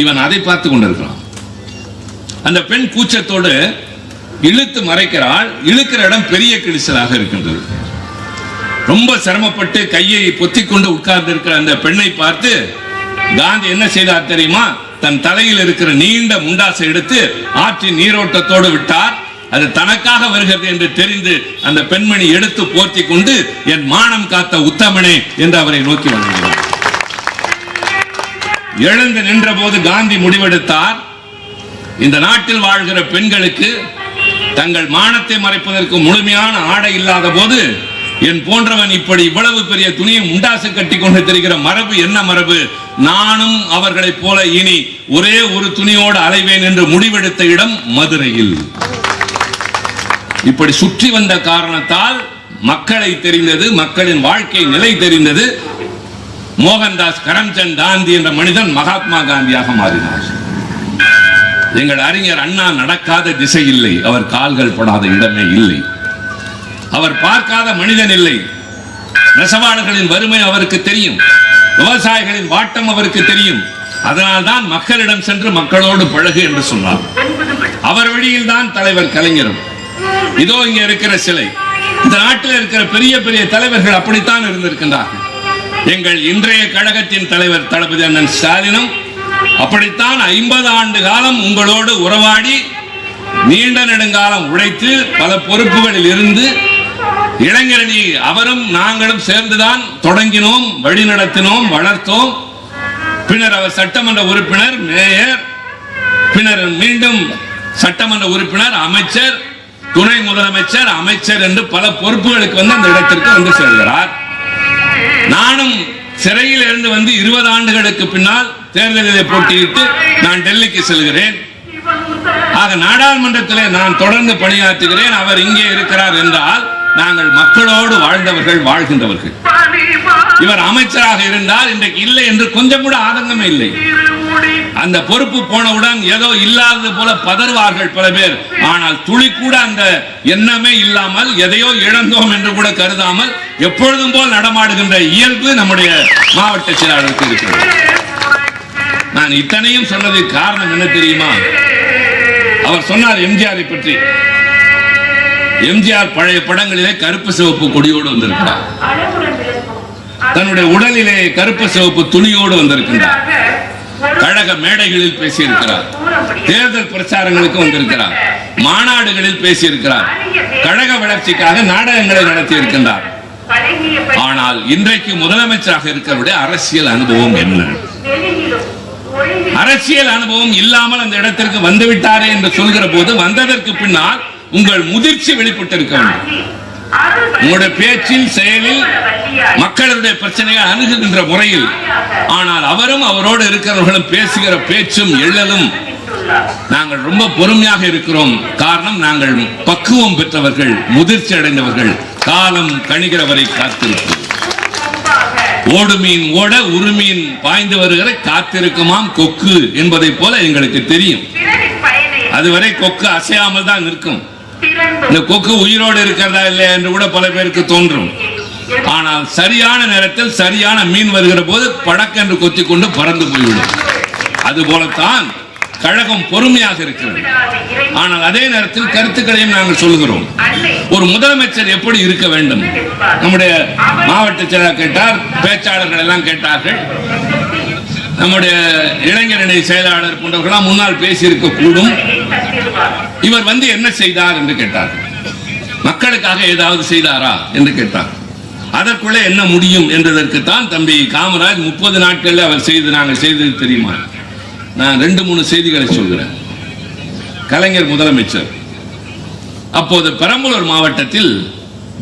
இவன் அதை பார்த்துக் கொண்டிருக்கிறான். அந்த பெண் கூச்சத்தோடு இழுத்து மறைக்கிறாள். இழுக்கிற இடம் பெரிய கிழிசலாக இருக்கின்றது. ரொம்ப சிரமப்பட்டு கையை பொத்திக் கொண்டு உட்கார்ந்து இருக்கிற அந்த பெண்ணை பார்த்து காந்தி என்ன செய்தார் தெரியுமா? தன் தலையில் இருக்கிற நீண்ட முண்டாசை எடுத்து ஆற்றின் நீரோட்டத்தோடு விட்டார். அது தனக்காக வருகிறது என்று தெரிந்து அந்த பெண்மணி எடுத்து போர்த்தி கொண்டு, என் மானம் காத்த உத்தமனே என்று அவரை நோக்கி வந்தார். எழுந்து நின்ற போது காந்தி முடிவெடுத்தார், இந்த நாட்டில் வாழ்கிற பெண்களுக்கு தங்கள் மானத்தை மறைப்பதற்கு முழுமையான ஆடை இல்லாத போது என் போன்றவன் இப்படி இவ்வளவு பெரிய துணியை முண்டாசு கட்டி கொண்டு தெரிகிற மரபு என்ன மரபு? நானும் அவர்களைப் போல இனி ஒரே ஒரு துணியோடு அலைவேன் என்று முடிவெடுத்த இடம் மதுரையில். இப்படி சுற்றி வந்த காரணத்தால் மக்களை தெரிந்தது, மக்களின் வாழ்க்கை நிலை தெரிந்தது. மோகன்தாஸ் கரம்சந்த் காந்தி என்ற மனிதன் மகாத்மா காந்தியாக மாறினார். எங்கள் அறிஞர் அண்ணா நடக்காத திசை இல்லை, அவர் கால்கள் படாத இடமே இல்லை, அவர் பார்க்காத மனிதன் இல்லை. நெசவாளர்களின் வறுமை அவருக்கு தெரியும், விவசாயிகளின் வாட்டம் அவருக்கு தெரியும். அதனால்தான் மக்களிடம் சென்று மக்களோடு பழகு என்று சொன்னார். அவர் வழியில் தான் தலைவர் கலைஞரும். இதோ இங்கே இருக்கிற சிலை, இந்த நாட்டில் இருக்கிற பெரிய பெரிய தலைவர்கள் அப்படித்தான் இருந்திருக்கின்றார்கள். எங்கள் இன்றைய கழகத்தின் தலைவர் தளபதி அண்ணன் ஸ்டாலினும் அப்படித்தான் 50 ஆண்டு காலம் உங்களோடு உறவாடி நீண்ட நெடுங்காலம் உழைத்து பல பொறுப்புகளில் இருந்து இளைஞரணி அவரும் நாங்களும் சேர்ந்துதான் தொடங்கினோம், வழி நடத்தினோம், வளர்த்தோம். பின்னர் அவர் சட்டமன்ற உறுப்பினர், மேயர், பின்னர் மீண்டும் சட்டமன்ற உறுப்பினர், அமைச்சர், துணை முதலமைச்சர், அமைச்சர் என்று பல பொறுப்புகளுக்கு வந்து அந்த இடத்திற்கு வந்து சேர்கிறார். நானும் சிறையில் இருந்து வந்து 20 ஆண்டுகளுக்கு பின்னால் தேர்தலில் போட்டியிட்டு நான் டெல்லிக்கு செல்கிறேன். ஆக நாடாளுமன்றத்திலே நான் தொடர்ந்து பணியாற்றுகிறேன். அவர் இங்கே இருக்கிறார் என்றால் நாங்கள் மக்களோடு வாழ்ந்தவர்கள், வாழ்கின்றவர்கள். இவர் அமைச்சராக இருந்தால் இன்றைக்கு இல்லை என்று கொஞ்சம் கூட ஆதங்கமே இல்லை. அந்த பொறுப்பு போனவுடன் ஏதோ இல்லாதது போல பதறுவார்கள் பல பேர். ஆனால் துளி கூட அந்த எண்ணமே இல்லாமல், எதையோ இழந்தோம் என்று கூட கருதாமல் எப்பொழுதும் போல் நடமாடுகின்ற இயல்பு நம்முடைய மாவட்ட செயலாளருக்கு இருக்கிறது. நான் இத்தனையும் சொன்னதுக்கு காரணம் என்ன தெரியுமா? அவர் சொன்னார் எம்ஜிஆரை பற்றி. எம்ஜிஆர் பழைய படங்களிலே கருப்பு சிவப்பு கொடியோடு வந்திருக்கிறார், தன்னுடைய உடலிலே கருப்பு சிவப்பு துணியோடு வந்திருக்கின்றார், கழக மேடைகளில் பேசியிருக்கிறார், தேர்தல் பிரச்சாரங்களுக்கு வந்திருக்கிறார், மாநாடுகளில் பேசியிருக்கிறார், கழக வளர்ச்சிக்காக நாடகங்களை நடத்தி இருக்கின்றார். ஆனால் இன்றைக்கு முதலமைச்சராக இருக்கிறவருடைய அரசியல் அனுபவம் என்ன? அரசியல் அனுபவம் இல்லாமல் அந்த இடத்திற்கு வந்துவிட்டாரே என்று சொல்கிற போது, வந்ததற்கு பின்னால் உங்கள் முதிர்ச்சி வெளிப்பட்டிருக்க வேண்டும். உங்களுடைய பேச்சில், செயலில் மக்களுடைய பிரச்சனையை அணுகுகின்ற முறையில். ஆனால் அவரும் அவரோடு இருக்கிறவர்களும் பேசுகிற பேச்சும் எழலும் நாங்கள் ரொம்ப பொறுமையாக இருக்கிறோம். காரணம், நாங்கள் பக்குவம் பெற்றவர்கள், முதிர்ச்சி அடைந்தவர்கள். காலம் கணிகிற வரை காத்திருப்போம். ஓடு மீன் ஓட உருமீன் பாய்ந்து வருகிற காத்திருக்குமாம் கொக்கு என்பதை போல எங்களுக்கு தெரியும். அதுவரை கொக்கு அசையாமல் தான் நிற்கும். இந்த கொக்கு உயிரோடு இருக்கிறதா இல்லையா என்று கூட பல பேருக்கு தோன்றும். ஆனால் சரியான நேரத்தில் சரியான மீன் வருகிற போது படக்கென்று கொத்தி கொண்டு பறந்து போய்விடும். அதுபோலத்தான் கழகம் பொறுமையாக இருக்கிறது. ஆனால் அதே நேரத்தில் கருத்துக்களையும் நாங்கள் சொல்கிறோம். ஒரு முதலமைச்சர் எப்படி இருக்க வேண்டும்? நம்முடைய மாவட்ட செயலாளர் கேட்டார், பேச்சாளர்கள் எல்லாம் கேட்டார்கள், நம்முடைய இளைஞரணி செயலாளர் போன்றவர்களாம் முன்னால் பேசியிருக்க கூடும். இவர் வந்து என்ன செய்தார் என்று கேட்டார். மக்களுக்காக ஏதாவது செய்தாரா என்று கேட்டார். அதற்குள்ளே என்ன முடியும் என்றதற்குத்தான் தம்பி காமராஜ் 30 நாட்களில் அவர் நாங்கள் செய்தது தெரியுமா? நான் 2-3 செய்திகளை சொல்கிறேன். கலைஞர் முதலமைச்சர் அப்போது பெரம்பலூர் மாவட்டத்தில்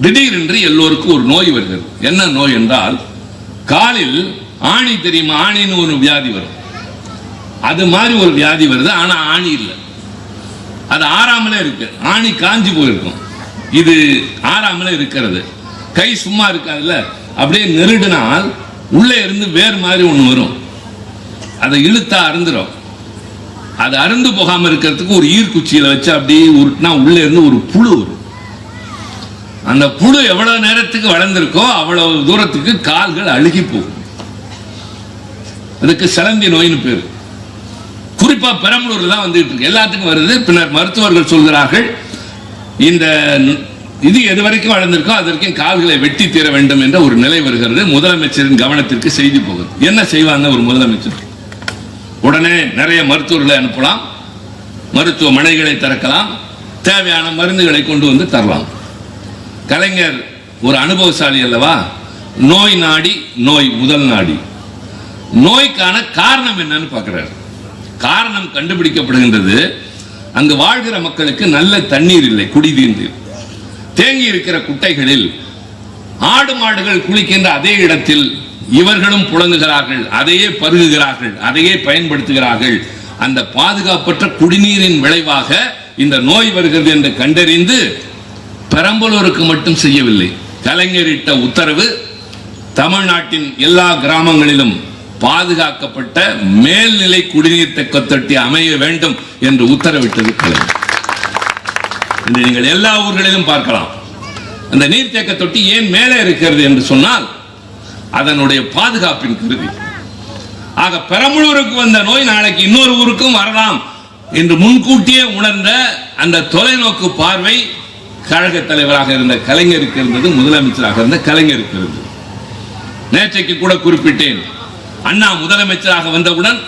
திடீரென்று எல்லோருக்கும் ஒரு நோய் வருகிறது. என்ன நோய் என்றால், காலில் ஆணி தெரியுமா? ஆணின்னு ஒரு வியாதி வரும். அது மாதிரி ஒரு வியாதி வருது. ஆனா ஆணி இல்லை, அது ஆறாமலே இருக்கு. ஆணி காஞ்சி போயிருக்கும், இது ஆறாமலே இருக்கிறது. கை சும்மா இருக்காதுல்ல, அப்படியே நெருடினால் உள்ளே இருந்து வேர் மாதிரி ஒண்ணு வரும். அதை இழுத்தா அருந்துரும். அது அருந்து போகாம இருக்கிறதுக்கு ஒரு ஈர்க்குச்சியில வச்சு அப்படியே உருட்டினா உள்ளே இருந்து ஒரு புழு வரும். அந்த புழு எவ்வளவு நேரத்துக்கு வளர்ந்திருக்கோ அவ்வளவு தூரத்துக்கு கால்கள் அழுகி போகும். அதுக்கு சிலந்தி நோயின்னு பேரு. குறிப்பா பெரம்பலூர்ல தான் வந்துட்டு இருக்கு. எல்லாத்துக்கும் வருது. பின்னர் மருத்துவர்கள் சொல்கிறார்கள், இந்த இது எது வரைக்கும் வளர்ந்திருக்கோ அதற்கும் கால்களை வெட்டி தீர வேண்டும் என்ற ஒரு நிலை வருகிறது. முதலமைச்சரின் கவனத்திற்கு செய்தி போகுது. என்ன செய்வாங்க ஒரு முதலமைச்சர்? உடனே நிறைய மருத்துவர்களை அனுப்பலாம், மருத்துவமனைகளை திறக்கலாம், தேவையான மருந்துகளை கொண்டு வந்து தரலாம். கலைஞர் ஒரு அனுபவசாலி அல்லவா? நோய் நாடி, நோய் முதல் நாடி. நோய்க்கான காரணம் என்னன்னு பார்க்கிறார். காரணம் கண்டுபிடிக்கப்படுகின்றது. அங்கு வாழ்கிற மக்களுக்கு நல்ல தண்ணீர் இல்லை, குடிநீர். தேங்கி இருக்கிற குட்டைகளில் ஆடு மாடுகள் குளிக்கின்ற அதே இடத்தில் இவர்களும் புழங்குகிறார்கள், அதையே பருகுகிறார்கள், அதையே பயன்படுத்துகிறார்கள். அந்த பாதுகாப்பற்ற குடிநீரின் விளைவாக இந்த நோய் வருகிறது என்று கண்டறிந்து பெரம்பலூருக்கு மட்டும் செய்யவில்லை. கலைஞரிட்ட உத்தரவு தமிழ்நாட்டின் எல்லா கிராமங்களிலும் பாதுகாக்கப்பட்ட மேல்நிலை குடிநீர் தொட்டி அமைய வேண்டும் என்று உத்தரவிட்டது கலைஞர். நீங்கள் எல்லா ஊர்களிலும் பார்க்கலாம். அந்த நீர்த்தேக்க தொட்டி ஏன் மேலே இருக்கிறது என்று சொன்னால் அதனுடைய பாதுகாப்பின் கருதி. ஆக பெரம்பலூருக்கு வந்த நோய் நாளைக்கு இன்னொரு ஊருக்கும் வரலாம் என்று முன்கூட்டியே உணர்ந்த அந்த தொலைநோக்கு பார்வை கழக தலைவராக இருந்த கலைஞருக்கு இருந்தது, முதலமைச்சராக இருந்த கலைஞருக்கு இருந்தது. நேற்றைக்கு கூட குறிப்பிட்டேன், அண்ணா முதலமைச்சராக வந்தவுடன்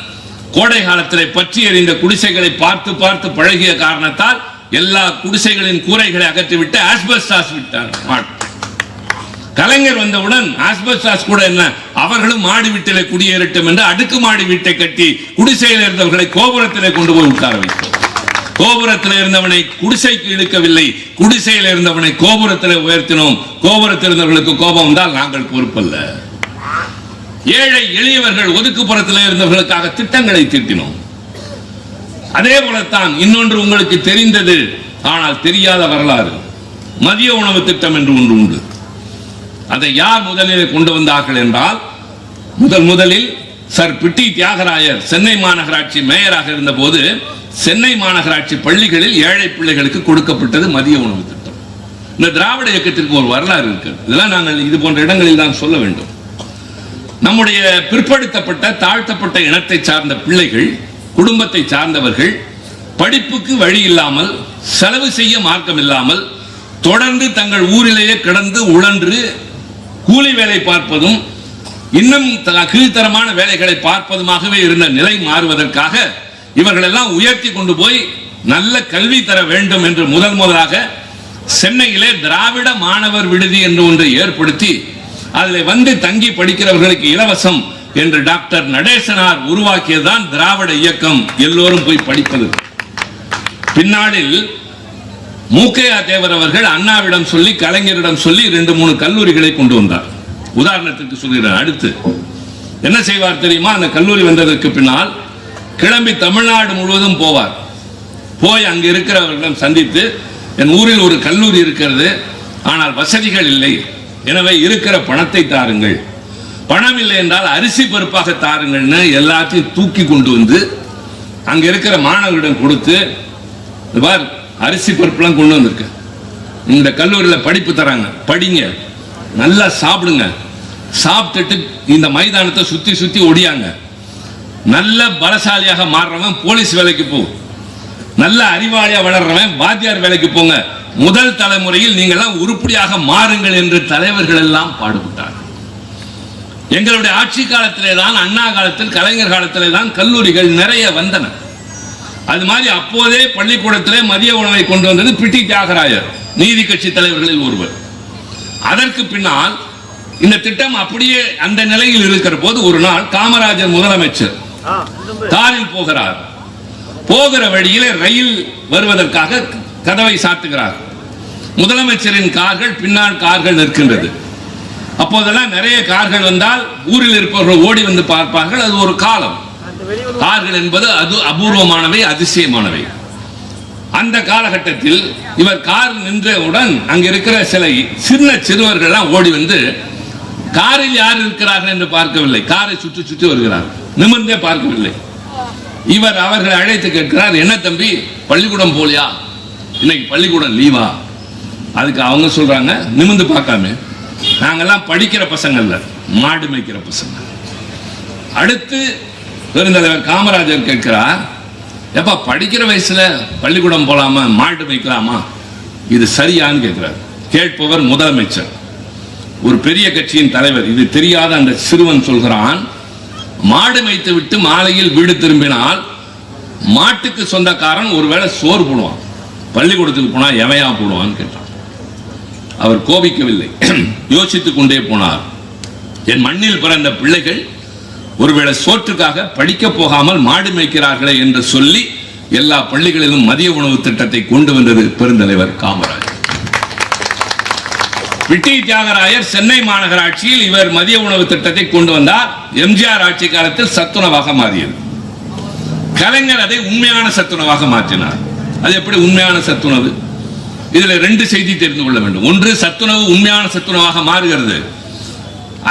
கோடை காலத்திலே பற்றி எறிந்த குடிசைகளை பார்த்து பார்த்து பழகிய காரணத்தால் எல்லா குடிசைகளின் கூரைகளை அகற்றிவிட்டு ஆஸ்பெஸ்டாஸ் விட்டார். கலைஞர் வந்தவுடன் ஆஸ்பெஸ்டாஸ் கூட என்ன, அவர்களும் மாடி வீட்டிலே குடியேறட்டும் என்று அடுக்கு மாடி வீட்டை கட்டி குடிசையில் இருந்தவர்களை கோபுரத்திலே கொண்டு போய் உட்கார வைத்தோம். கோபுரத்தில் இருந்தவனை குடிசைக்கு இழுக்கவில்லை, குடிசையில் இருந்தவனை கோபுரத்தில் உயர்த்தினோம். கோபுரத்தில் இருந்தவர்களுக்கு கோபம் வந்தால் நாங்கள் பொறுப்பல்ல. ஏழை எளியவர்கள் ஒதுக்குப்புறத்தில் இருந்தவர்களுக்காக திட்டங்களை தீட்டினோம். அதே போலத்தான் இன்னொன்று உங்களுக்கு தெரிந்தது ஆனால் தெரியாத வரலாறு. மதிய உணவு திட்டம் என்று ஒன்று உண்டு. அதை யார் முதலில் கொண்டு வந்தார்கள் என்றால், முதலில் சர் பிட்டி தியாகராயர் சென்னை மாநகராட்சி மேயராக இருந்த போது சென்னை மாநகராட்சி பள்ளிகளில் ஏழை பிள்ளைகளுக்கு கொடுக்கப்பட்டது மதிய உணவு திட்டம். இந்த திராவிட இயக்கத்திற்கு ஒரு வரலாறு இருக்கு. இதெல்லாம் நாங்கள் இது போன்ற இடங்களில் தான் சொல்ல வேண்டும். நம்முடைய பிற்படுத்தப்பட்ட தாழ்த்தப்பட்ட இனத்தை சார்ந்த பிள்ளைகள், குடும்பத்தை சார்ந்தவர்கள் படிப்புக்கு வழி இல்லாமல், செலவு செய்ய மார்க்கம் இல்லாமல் தொடர்ந்து தங்கள் ஊரிலேயே கிடந்து உழன்று கூலி வேலை பார்ப்பதும் இன்னும் கீழ்த்தரமான வேலைகளை பார்ப்பதுமாகவே இருந்த நிலை மாறுவதற்காக இவர்கள் எல்லாம் உயர்த்தி கொண்டு போய் நல்ல கல்வி தர வேண்டும் என்று முதலாக சென்னையிலே திராவிட மாணவர் விடுதி என்று ஒன்றை ஏற்படுத்தி அதில் வந்து தங்கி படிக்கிறவர்களுக்கு இலவசம் என்று டாக்டர் நடேசனார் உருவாக்கியதுதான் திராவிட இயக்கம், எல்லோரும் போய் படிப்பது. பின்னாளில் மூக்கையா தேவர் அவர்கள் அண்ணாவிடம் சொல்லி கலைஞரிடம் சொல்லி 2-3 கல்லூரிகளை கொண்டு வந்தார். உதாரணத்துக்கு சொல்கிறேன். அடுத்து என்ன செய்வார் தெரியுமா? அந்த கல்லூரி வந்ததற்கு பின்னால் கிளம்பி தமிழ்நாடு முழுவதும் போவார். போய் அங்கு இருக்கிறவர்களிடம் சந்தித்து, என் ஊரில் ஒரு கல்லூரி இருக்கிறது, ஆனால் வசதிகள் இல்லை, எனவே இருக்கிற பணத்தை தாருங்கள், பணம் இல்லை என்றால் அரிசி பருப்பாக தாருங்கள்னு எல்லாத்தையும் தூக்கி கொண்டு வந்து அங்க இருக்கிற மாணவர்களிடம் கொடுத்து, அரிசி பருப்புலாம் கொண்டு வந்திருக்கு, இந்த கல்லூரியில் படிப்பு தராங்க, படிங்க, நல்லா சாப்பிடுங்க, சாப்பிட்டுட்டு இந்த மைதானத்தை சுத்தி சுத்தி ஒடியாங்க, நல்ல பலசாலியாக மாறுறவன் போலீஸ் வேலைக்கு போ, நல்ல அறிவாளியா வளர்றவன் வாத்தியார் வேலைக்கு போங்க, முதல் தலைமுறையில் நீங்களாம் உருப்படியாக மாறுங்கள் என்று தலைவர்கள் எல்லாம் பாடுபட்டார். எங்களுடைய ஆட்சி காலத்திலே தான், அண்ணா காலத்தில், கலைஞர் காலத்திலே தான் கல்லூரிகள் நிறைய வந்தன. அது மாதிரி அப்போதே பள்ளிக்கூடத்திலே மதிய உணவை கொண்டு வந்தது பிடி தியாகராயர், நீதி கட்சி தலைவர்களில் ஒருவர். அதற்கு பின்னால் இந்த திட்டம் அப்படியே அந்த நிலையில் இருக்கிற போது ஒரு நாள் காமராஜர் முதலமைச்சர் காரில் போகிறார். போகிற வழியிலே ரயில் வருவதற்காக கதவை சாத்துகிறார். முதலமைச்சரின் கார்கள் பின்னால் கார்கள் நிற்கின்றது. அப்போதெல்லாம் நிறைய கார்கள் வந்தால் ஊரில் இருப்பவர்கள் ஓடி வந்து பார்ப்பார்கள். அது ஒரு காலம். கார்கள் என்பது அது அபூர்வமானவை, அதிசயமானவை. அந்த காலகட்டத்தில் இவர் கார் நின்றவுடன் அங்க இருக்கிற சில சின்ன சிறுவர்கள் ஓடி வந்து காரில் யார் இருக்கிறார்கள் என்று பார்க்கவில்லை, காரை சுற்றி சுற்றி வருகிறார், நிமிர்ந்தே பார்க்கவில்லை. இவர் அவர்களை அழைத்து கேட்கிறார், என்ன தம்பி பள்ளிக்கூடம் போலியா, இன்னைக்கு பள்ளிக்கூடம் லீவா? அதுக்கு அவங்க சொல்றாங்க, நிமிர்ந்து பார்க்காம, நாங்கெல்லாம் படிக்கிற பசங்க இல்ல, மாடு மேய்க்கிற பசங்க. அடுத்து பெருந்தலைவர் காமராஜர் கேட்கிறார், எப்ப படிக்கிற வயசுல பள்ளிக்கூடம் போலாமா, மாடு மேய்க்கலாமா, இது சரியான்னு கேட்கிறார். கேட்பவர் முதலமைச்சர், ஒரு பெரிய கட்சியின் தலைவர். இது தெரியாத அந்த சிறுவன் சொல்கிறான், மாடு மேய்த்து விட்டு மாலையில் வீடு திரும்பினால் மாட்டுக்கு சொந்தக்காரன் ஒருவேளை சோறு போடுவான், பள்ளிக்கூடத்துக்கு போனா எவையா போடுவான்னு கேட்டான். அவர் கோபிக்கவில்லை, யோசித்துக் கொண்டே போனார். என் மண்ணில் பிறந்த பிள்ளைகள் ஒருவேளை சோற்றுக்காக படிக்க போகாமல் மாடு மேய்க்கிறார்களே என்று சொல்லி எல்லா பள்ளிகளிலும் மதிய உணவு திட்டத்தை கொண்டு வந்தது பெருந்தலைவர் காமராஜர். பிடி தியாகராயர் சென்னை மாநகராட்சியில் இவர் மதிய உணவு திட்டத்தை கொண்டு வந்தார். எம்ஜிஆர் ஆட்சி காலத்தில் சத்துணவாக மாறியது. கலைஞர் அதை உண்மையான சத்துணவாக மாற்றினார். அது எப்படி உண்மையான சத்துணவு? இதுல 2 செய்தி தெரிந்து கொள்ள வேண்டும். ஒன்று, சத்துணவு உண்மையான சத்துணவாக மாறுகிறது.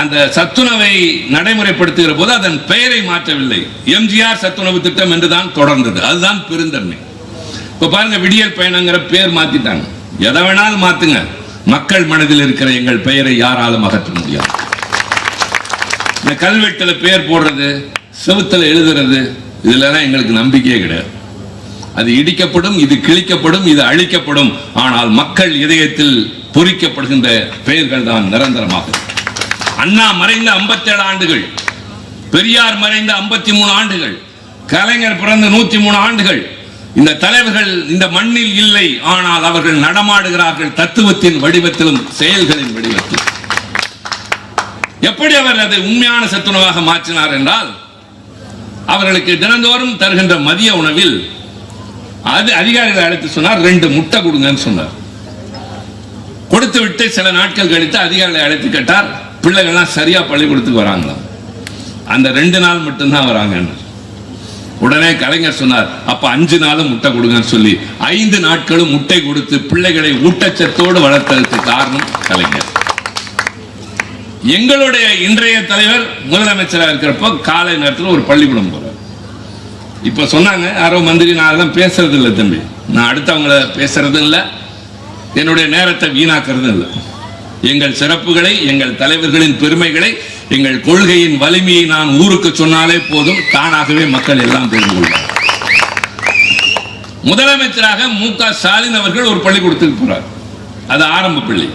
அந்த சத்துணவை நடைமுறைப்படுத்துகிற போது அதன் பெயரை மாற்றவில்லை, எம்ஜிஆர் சத்துணவு திட்டம் என்றுதான் தொடர்ந்தது. அதுதான் பெருந்தன்மை. இப்ப பாருங்க, விடியல் பயணங்கிற பெயர் மாத்திட்டாங்க. எதை வேணாலும் மாத்துங்க, மக்கள் மனதில் இருக்கிற எங்கள் பெயரை யாராலும் அகற்ற முடியாது. இந்த கல்வெட்டுல பெயர் போடுறது, செவுத்துல எழுதுறது, இதுல எங்களுக்கு நம்பிக்கையே கிடையாது. அது இடிக்கப்படும், இது கிழிக்கப்படும், இது அழிக்கப்படும். ஆனால் மக்கள் இதயத்தில் பொறிக்கப்படுகின்ற பெயர்கள் தான் நிரந்தரமாக. அண்ணா மறைந்த 57 ஆண்டுகள், பெரியார் மறைந்த 53 ஆண்டுகள், கலைஞர் பிறந்த 103 ஆண்டுகள். இந்த தலைவர்கள் இந்த மண்ணில் இல்லை, ஆனால் அவர்கள் நடமாடுகிறார்கள் தத்துவத்தின் வடிவத்திலும் செயல்களின் வடிவத்திலும். எப்படி அவர் அதை உண்மையான சத்துணவாக மாற்றினார் என்றால், அவர்களுக்கு தினந்தோறும் தருகின்ற மதிய உணவில் அது அதிகாரிகளை அழைத்து சொன்னார், 2 முட்டை கொடுங்கன்னு சொன்னார். கொடுத்து விட்டு சில நாட்கள் கழித்து அதிகாரிகளை அழைத்து கேட்டார், பிள்ளைகள்லாம் சரியா பள்ளிக்கூடத்துக்கு வராங்களா? அந்த 2 நாள் மட்டும்தான் வராங்க. உடனே கலைஞர் சொன்னார், அப்ப 5 நாளும் முட்டை கொடுங்கன்னு சொல்லி 5 நாட்களும் முட்டை கொடுத்து பிள்ளைகளை ஊட்டச்சத்தோடு வளர்த்ததற்கு காரணம் கலைஞர். எங்களுடைய இன்றைய தலைவர் முதலமைச்சராக இருக்கிறப்ப காலை நேரத்தில் ஒரு பள்ளிக்கூடம் போறார். இப்ப சொன்னாங்க யாரோ மந்திரி, நான் அதெல்லாம் பேசுறது இல்லை தம்பி, நான் அடுத்தவங்களை பேசுறதும் இல்லை, என்னுடைய நேரத்தை வீணாக்குறதும் இல்லை. எங்கள் சிறப்புகளை, எங்கள் தலைவர்களின் பெருமைகளை, எங்கள் கொள்கையின் வலிமையை நான் ஊருக்கு சொன்னாலே போதும், தானாகவே மக்கள் எல்லாம் தெரிந்து கொள்வார். முதலமைச்சராக மு.க. ஸ்டாலின் அவர்கள் ஒரு பள்ளிக்கூடத்துக்கு போறார். அது ஆரம்ப பள்ளி.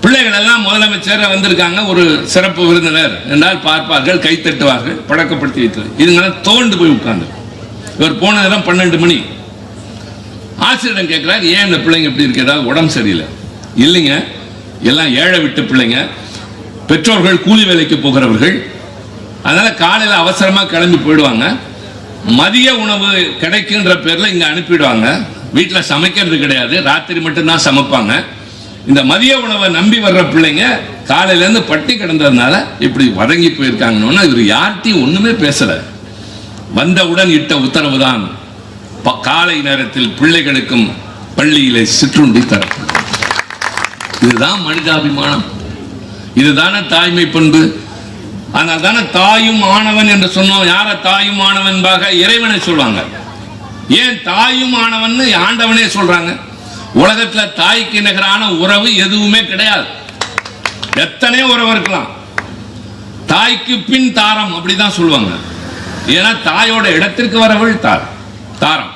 பிள்ளைகள் எல்லாம் முதலமைச்சர் வந்திருக்காங்க, ஒரு சிறப்பு விருந்தினர் என்றால் பார்ப்பார்கள், கை தட்டுவார்கள், பழக்கப்படுத்தி வைத்தது. இதுங்கெல்லாம் தோண்டு போய் உட்கார்ந்து. இவர் போன நேரம் 12 மணி. ஆசிரியரிடம் கேட்கிறார், ஏன் இந்த பிள்ளைங்க இப்படி இருக்கு, ஏதாவது உடம்பு சரியில்லை? இல்லைங்க, எல்லாம் ஏழை விட்டு பிள்ளைங்க, பெற்றோர்கள் கூலி வேலைக்கு போகிறவர்கள், அதனால காலையில அவசரமா கிளம்பி போயிடுவாங்க, மதிய உணவு கிடைக்குன்ற பேர்ல இங்க அனுப்பிடுவாங்க, வீட்டுல சமைக்கிறது கிடையாது, ராத்திரி மட்டும்தான் சமைப்பாங்க. இந்த மதிய உணவை நம்பி வர்ற பிள்ளைங்க காலையில இருந்து பட்டி கிடந்ததுனால இப்படி வதங்கி போயிருக்காங்கன்னா இவர் யார்கிட்டையும் ஒண்ணுமே பேசல. வந்தவுடன் இட்ட உத்தரவு தான் காலை நேரத்தில் பிள்ளைகளுக்கும் பள்ளியிலே சிற்றுண்டி தரப்படும். இதுதான் மனிதாபிமானம், இதுதானே தாய்மை பண்பு. ஆனால் தானே தாயும் ஆணவன் என்று சொன்னோம். யார தாயும் ஆணவன்பாக? இறைவனை சொல்லுவாங்க. ஏன் தாயும் ஆணவன் ஆண்டவனே சொல்றாங்க? உலகத்துல தாய்க்கு நிகரான உறவு எதுவுமே கிடையாது. எத்தனை உறவு இருக்கலாம், தாய்க்கு பின் தாரம் அப்படிதான் சொல்லுவாங்க. ஏன்னா தாயோட இடத்திற்கு வரவள் தாரம்.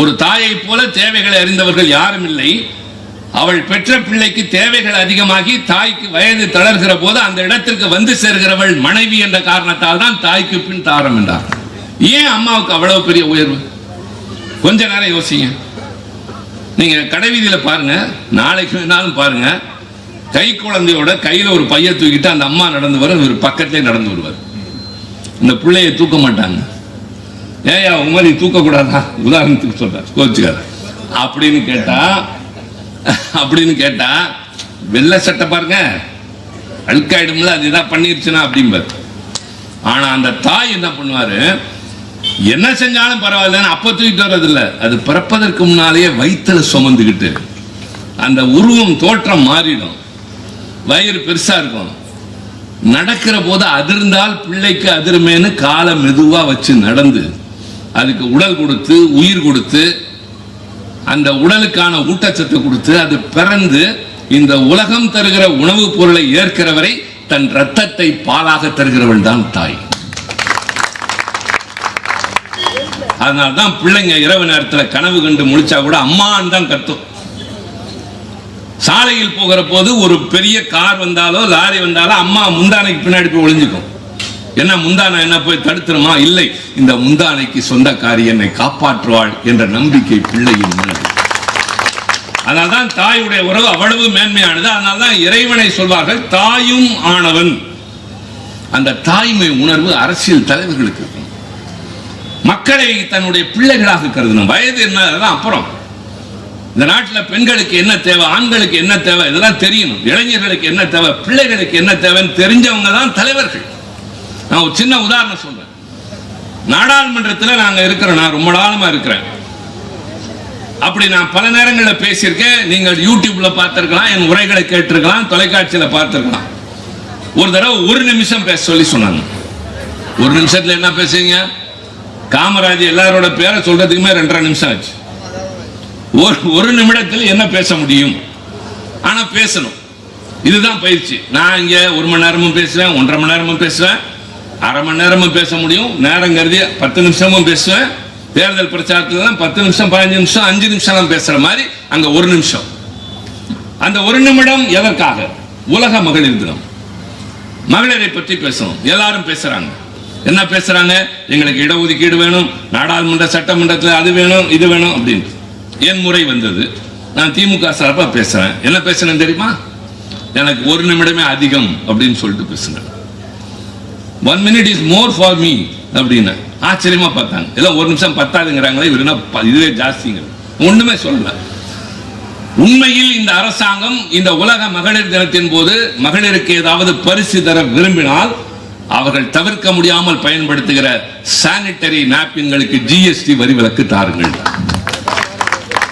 ஒரு தாயை போல தேவைகளை அறிந்தவர்கள் யாரும் இல்லை. அவள் பெற்ற பிள்ளைக்கு தேவைகள் அதிகமாகி தாய்க்கு வயது தளர்கிற போது அந்த இடத்திற்கு வந்து சேர்கிறவள் மனைவி என்ற காரணத்தால் தான் தாய்க்கு பின் தாரம் என்றார். ஏன் அம்மாவுக்கு அவ்வளவு பெரிய உயர்வு? கொஞ்ச நேரம் யோசிங்க. நீங்க கடைவீதியில பாருங்க, நாளைக்கு வேணாலும் பாருங்க, கை குழந்தையோட கையில ஒரு பைய தூக்கிட்டு அந்த அம்மா நடந்து வர இவர் பக்கத்திலே நடந்து வருவார். இந்த பிள்ளையை தூக்க மாட்டாங்க. ஏயா உமரி தூக்க கூடாதா? உதாரணத்துக்கு சொல்றார், கோச்சுக்கார. அப்படின்னு கேட்டா வெள்ளை சட்டை பாருங்க அழுக்காயிடும்ல, அது இதான் பண்ணிருச்சுன்னா அப்படிம்பார். ஆனா அந்த தாய் என்ன பண்ணுவாரு, என்ன செஞ்சாலும் பரவாயில்ல அப்ப தூக்கிட்டு வர்றது இல்ல, அது பிறப்பதற்கு முன்னாலேயே வயிற்றுல சுமந்துக்கிட்டு அந்த உருவம் தோற்றம் மாறிடும், வயிறு பெருசா இருக்கும், நடக்கிற போது அதிர்ந்தால் பிள்ளைக்கு அதிர்மேன்னு காலை மெதுவா வச்சு நடந்து அதுக்கு உடல் கொடுத்து உயிர் கொடுத்து அந்த உடலுக்கான ஊட்டச்சத்து கொடுத்து அது பிறந்து இந்த உலகம் தருகிற உணவுப் பொருளை ஏற்கிறவரை தன் ரத்தத்தை பாலாக தருகிறவள் தான் தாய். அதனால்தான் பிள்ளைங்க இரவு நேரத்தில் கனவு கண்டு முழிச்சா கூட அம்மான்னு தான் கத்தும். சாலையில் போகிற போது ஒரு பெரிய கார் வந்தாலோ லாரி வந்தாலோ அம்மா முந்தானைக்கு பின்னாடி போய் ஒளிஞ்சுக்கும். என்ன முந்தானை என்ன போய் தடுத்துருமா? இல்லை, இந்த முந்தானைக்கு சொந்தக்காரி என்னை காப்பாற்றுவாள் என்ற நம்பிக்கை பிள்ளையின் மனது. அதனால்தான் தாயுடைய உறவு அவ்வளவு மேன்மையானது. அதனால்தான் இறைவனை சொல்வார்கள் தாயும் ஆணவன். அந்த தாய்மை உணர்வு அரசியல் தலைவர்களுக்கு இருக்கும். மக்களை தன்னுடைய பிள்ளைகளாக கருதணும். வயது என்ன அப்புறம். இந்த நாட்டில் பெண்களுக்கு என்ன தேவை, ஆண்களுக்கு என்ன தேவை, இதெல்லாம் தெரியணும். இளைஞர்களுக்கு என்ன தேவை, பிள்ளைகளுக்கு என்ன தேவைன்னு தெரிஞ்சவங்க தான் தலைவர்கள். நான் ஒரு சின்ன உதாரணம் சொல்றேன். நாடாளுமன்றத்தில் நாங்க இருக்கிறோம், நான் ரொம்ப நாளமா இருக்கிறேன். அப்படி நான் பல நேரங்களில் பேசியிருக்கேன். நீங்கள் யூடியூப்ல பார்த்திருக்கலாம், என் உரைகளை கேட்டிருக்கலாம், தொலைக்காட்சியில பார்த்திருக்கலாம். ஒரு தடவை 1 நிமிஷம் பேச சொல்லி சொன்னாங்க. 1 நிமிஷத்துல என்ன பேசுவீங்க? காமராஜ் எல்லாரோட பேரை சொல்றதுக்குமே 2.5 நிமிஷம் ஆச்சு. ஒரு நிமிடத்தில் என்ன பேச முடியும்? ஆனா பேசணும். இதுதான் பயிற்சி. நான் இங்க 1 மணி நேரமும் பேசுவேன், 1.5 மணி நேரமும் பேசுவேன், 1/2 மணி நேரமும் பேச முடியும். நேரம் கருதி 10 நிமிஷமும் பேசுவேன். தேர்தல் பிரச்சாரத்தில் தான் 10 நிமிஷம் 15 நிமிஷம் 5 நிமிஷம் பேசுற மாதிரி அங்க 1 நிமிஷம். அந்த 1 நிமிடம் எதற்காக? உலக மகளிர் தினம். மகளிரை பற்றி பேசணும். எல்லாரும் பேசுறாங்க. என்ன பேசுறாங்க? எங்களுக்கு இடஒதுக்கீடு வேணும், நாடாளுமன்ற சட்டமன்றத்தில் அது வேணும் இது வேணும் அப்படின்னு. என் முறை வந்தது. நான் திமுக சார்பா பேசுறேன். என்ன பேசுறேன் தெரியுமா? எனக்கு 1 நிமிடமே அதிகம் அப்படின்னு சொல்லிட்டு பேசுறேன். 1 minute is more for me அப்படின்னு. ஆச்சரியமா பார்த்தாங்க. எல்லாம் 1 நிமிஷம் பத்தாதுங்கிறாங்களே, இவர் என்ன இதுவே ஜாஸ்திங்க. ஒண்ணுமே சொல்லல. உண்மையில் இந்த அரசாங்கம் இந்த உலக மகளிர் தினத்தின் போது மகளிருக்கு ஏதாவது பரிசு தர விரும்பினால் அவர்கள் தவிர்க்க முடியாமல் பயன்படுத்துகிற சானிட்டரி நாப்கின்களுக்கு ஜிஎஸ்டி வரி விலக்கு தாருங்கள்.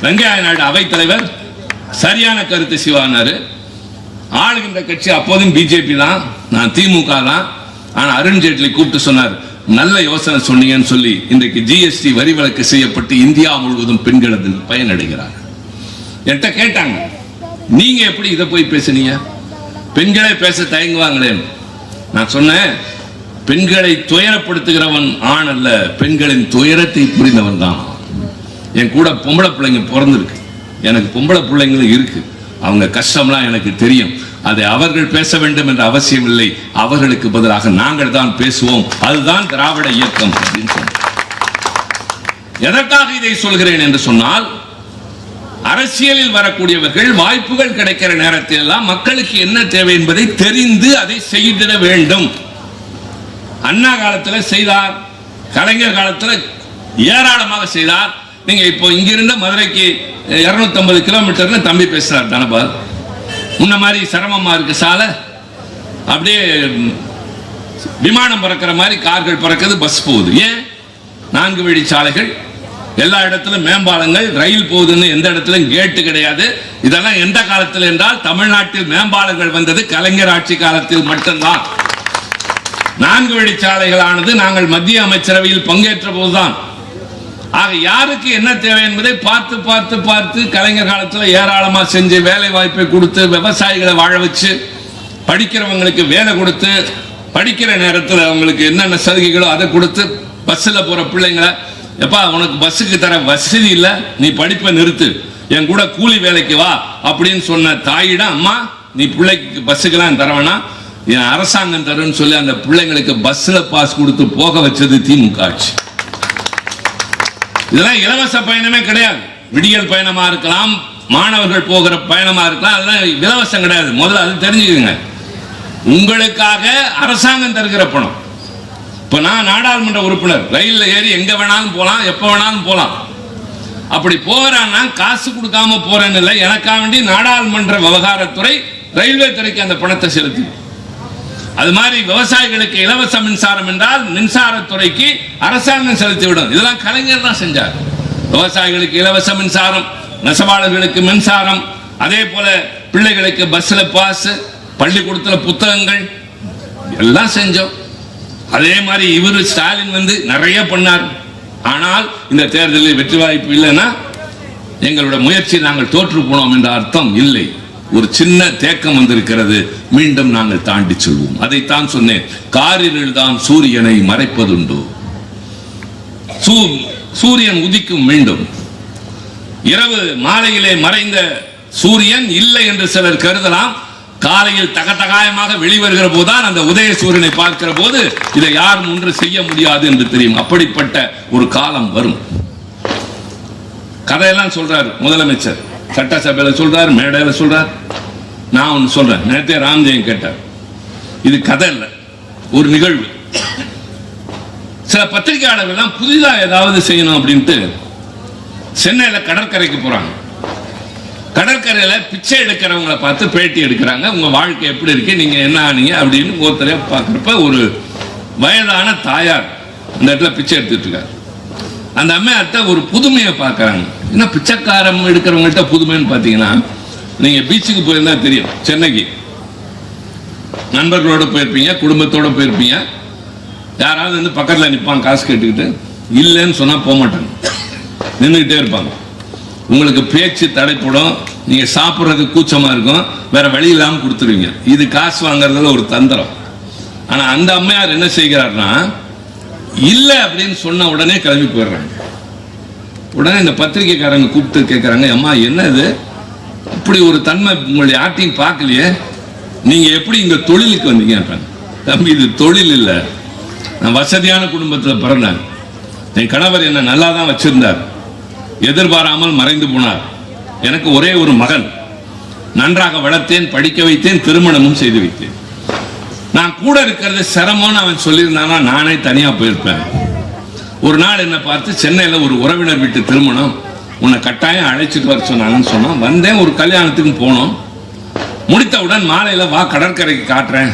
வெங்கையா நாயுடு அவைத் தலைவர் சரியான கருத்து சிவானாரு. ஆளுகின்ற கட்சி அப்போதும் பிஜேபி தான், நான் திமுக தான். ஆனா அருண்ஜேட்லி கூப்பிட்டு சொன்னார், நல்ல யோசனை சொன்னீங்கன்னு சொல்லி இன்றைக்கு ஜிஎஸ்டி வரி விலக்கு செய்யப்பட்டு இந்தியா முழுவதும் பெண்கள் அதில் பயனடைகிறார்கள். என்கிட்ட கேட்டாங்க, நீங்க எப்படி இதை போய் பேசுனீங்க? பெண்களே பேச தயங்குவாங்களேன்னு. நான் சொன்னேன், பெண்களை துயரப்படுத்துகிறவன் ஆண் அல்ல, பெண்களின் துயரத்தை புரிந்தவன் தான். என் கூட பொம்பளை பிள்ளைங்க பிறந்திருக்கு, எனக்கு பொம்பளை பிள்ளைங்களும் இருக்கு. அவங்க கஷ்டம்லாம் எனக்கு தெரியும். அதை அவர்கள் பேச வேண்டும் என்ற அவசியம் இல்லை. அவர்களுக்கு பதிலாக நாங்கள் தான் பேசுவோம். அதுதான் திராவிட இயக்கம் அப்படின்னு சொன்னோம். எதற்காக இதை சொல்கிறேன் என்று சொன்னால், அரசியலில் வரக்கூடியவர்கள் வாய்ப்புகள் கிடைக்கிற நேரத்தில் எல்லாம் மக்களுக்கு என்ன தேவை என்பதை தெரிந்து அதை செய்திட வேண்டும். அண்ணா காலத்தில் செய்தார், கலைஞர் காலத்தில் ஏராளமாக செய்தார். நீங்க இப்போ இங்கிருந்த மதுரைக்கு 250 கிலோமீட்டர்னு தம்பி பேசுறார் தனபால். முன்ன மாதிரி சிரமமா இருக்கு சாலை, அப்படியே விமானம் பறக்கிற மாதிரி கார்கள் பறக்குது, பஸ் போகுது. ஏன்? 4 வழி சாலைகள், எல்லா இடத்திலும் மேம்பாலங்கள், ரயில் போகுதுன்னு எந்த இடத்திலும் கேட்டு கிடையாது. இதெல்லாம் எந்த காலத்தில் என்றால், தமிழ்நாட்டில் மேம்பாலங்கள் வந்தது கலைஞர் ஆட்சி காலத்தில் மட்டும்தான். 4 வழி சாலைகளானது நாங்கள் மத்திய அமைச்சரவையில் பங்கேற்ற போதுதான். ஆக யாருக்கு என்ன தேவை என்பதை பார்த்து பார்த்து பார்த்து கலைஞர் காலத்தில் ஏராளமாக செஞ்சு வேலை வாய்ப்பை கொடுத்து, விவசாயிகளை வாழ வச்சு, படிக்கிறவங்களுக்கு வேலை கொடுத்து, படிக்கிற நேரத்தில் அவங்களுக்கு என்னென்ன சலுகைகளோ அதை கொடுத்து, பஸ்ஸில் போகிற பிள்ளைங்களை, எப்பா உனக்கு பஸ்ஸுக்கு தர வசதி இல்லை, நீ படிப்பை நிறுத்து, என் கூட கூலி வேலைக்கு வா அப்படின்னு சொன்ன தாயிடம், அம்மா நீ பிள்ளைக்கு பஸ்ஸுக்கெல்லாம் தரவேனா, என் அரசாங்கம் தருன்னு சொல்லி அந்த பிள்ளைங்களுக்கு பஸ்ஸில் பாஸ் கொடுத்து போக வச்சது திமுக ஆட்சி. இதெல்லாம் இலவச பயணமே கிடையாது. விடியல் பயணமா இருக்கலாம், மாணவர்கள் போகிற பயணமா இருக்கலாம், அதெல்லாம் இலவசம் கிடையாது. முதல்ல அது தெரிஞ்சுக்கங்க. உங்களுக்காக அரசாங்கம் தருகிற பணம். இப்ப நான் நாடாளுமன்ற உறுப்பினர், ரயில்ல ஏறி எங்க வேணாலும் போலாம், எப்ப வேணாலும் போலாம். அப்படி போறான்னா காசு கொடுக்காம போறேன்னு இல்லை, எனக்காக வேண்டி நாடாளுமன்ற விவகாரத்துறை ரயில்வே துறைக்கு அந்த பணத்தை செலுத்தி. அது மாதிரி விவசாயிகளுக்கு இலவச மின்சாரம் என்றால் மின்சாரத்துறைக்கு அரசாங்கம் செலுத்திவிடும். இதெல்லாம் கலைஞர் தான் செஞ்சார். விவசாயிகளுக்கு இலவச மின்சாரம், நெசவாளர்களுக்கு மின்சாரம், அதே போல பிள்ளைகளுக்கு பஸ்ல பாஸ், பள்ளிக்கூடத்துல புத்தகங்கள் எல்லாம் செஞ்சோம். அதே மாதிரி இவர் ஸ்டாலின் வந்து நிறைய பண்ணார். ஆனால் இந்த தேர்தலில் வெற்றி வாய்ப்பு இல்லைன்னா எங்களோட முயற்சி நாங்கள் தோற்று போனோம் என்ற அர்த்தம் இல்லை. ஒரு சின்ன தேக்கம் வந்திருக்கிறது, மீண்டும் நாங்கள் தாண்டி செல்வோம். அதைத்தான் சொன்னேன், காரில் தான் சூரியனை மறைப்பதுண்டு. சூரியன் உதிக்கும் மீண்டும். இரவு மாலையிலே மறைந்த சூரியன் இல்லை என்று சிலர் கருதலாம். காலையில் தகதகாயமாக வெளிவருகிற போதுதான் அந்த உதய சூரியனை பார்க்கிற போது இதை யாரும் ஒன்று செய்ய முடியாது என்று தெரியும். அப்படிப்பட்ட ஒரு காலம் வரும். கதையெல்லாம் சொல்றாரு முதலமைச்சர், சட்டசபையில் சொல்றார், மேடையில் சொல்றார். நான் ஒன்று சொல்றேன், நேற்றே ராம்ஜெயம் கேட்டார். இது கதை இல்லை, ஒரு நிகழ்வு. சில பத்திரிகையாளர்கள் புதிதா ஏதாவது செய்யணும் அப்படின்ட்டு சென்னையில் கடற்கரைக்கு போறாங்க. கடற்கரையில பிச்சை எடுக்கிறவங்களை பார்த்து பேட்டி எடுக்கிறாங்க. உங்க வாழ்க்கை எப்படி இருக்கு, நீங்க என்ன ஆனீங்க அப்படின்னு ஒருத்தரை பார்க்குறப்ப ஒரு வயதான தாயார் அந்த இடத்துல பிச்சை எடுத்துட்டு இருக்காரு. அந்த அம்மையார்ட்ட ஒரு புதுமையை பார்க்கறாங்க. என்ன பிச்சைக்காரம் எடுக்கிறவங்கள்ட்ட புதுமைன்னு பார்த்தீங்கன்னா, நீங்க பீச்சுக்கு போயிருந்தா தெரியும். சென்னைக்கு நண்பர்களோட போயிருப்பீங்க, குடும்பத்தோட போயிருப்பீங்க. யாராவது வந்து பக்கத்தில் நிற்பாங்க காசு கேட்டுக்கிட்டு. இல்லைன்னு சொன்னா போக மாட்டாங்க, நின்றுக்கிட்டே இருப்பாங்க. உங்களுக்கு பேச்சு தடைப்படும், நீங்க சாப்பிட்றது கூச்சமா இருக்கும், வேற வழி இல்லாமல் கொடுத்துருவீங்க. இது காசு வாங்குறதுல ஒரு தந்திரம். ஆனா அந்த அம்மையார் என்ன செய்கிறார்னா, இல்லை அப்படின்னு சொன்ன உடனே கிளம்பி போயிடுறாங்க. உடனே இந்த பத்திரிகைக்காரங்க கூப்பிட்டு கேட்குறாங்க, அம்மா என்ன இது, இப்படி ஒரு தன்மை உங்களுடைய யார்ட்டையும் பார்க்கலையே, நீங்க எப்படி இந்த தொழிலுக்கு வந்தீங்க? தம்பி இது தொழில் இல்லை, நான் வசதியான குடும்பத்தில் பிறந்தேன். என் கணவர் என்ன நல்லா தான் வச்சிருந்தார், எதிர்பாராமல் மறைந்து போனார். எனக்கு ஒரே ஒரு மகன், நன்றாக வளர்த்தேன், படிக்க வைத்தேன், திருமணமும் செய்து வைத்தேன். நான் கூட இருக்கிறது சிரமம்னு அவன் சொல்லியிருந்தானா நானே தனியா போயிருப்பேன். ஒரு நாள் என்ன பார்த்து சென்னையில் ஒரு உறவினர் வீட்டு திருமணம், உன்னை கட்டாயம் அழைச்சிட்டு வர சொன்னாங்கன்னு சொன்னான். வந்தேன், ஒரு கல்யாணத்துக்கு போனோம். முடித்தவுடன் மாலையில வா கடற்கரைக்கு காட்டுறேன்,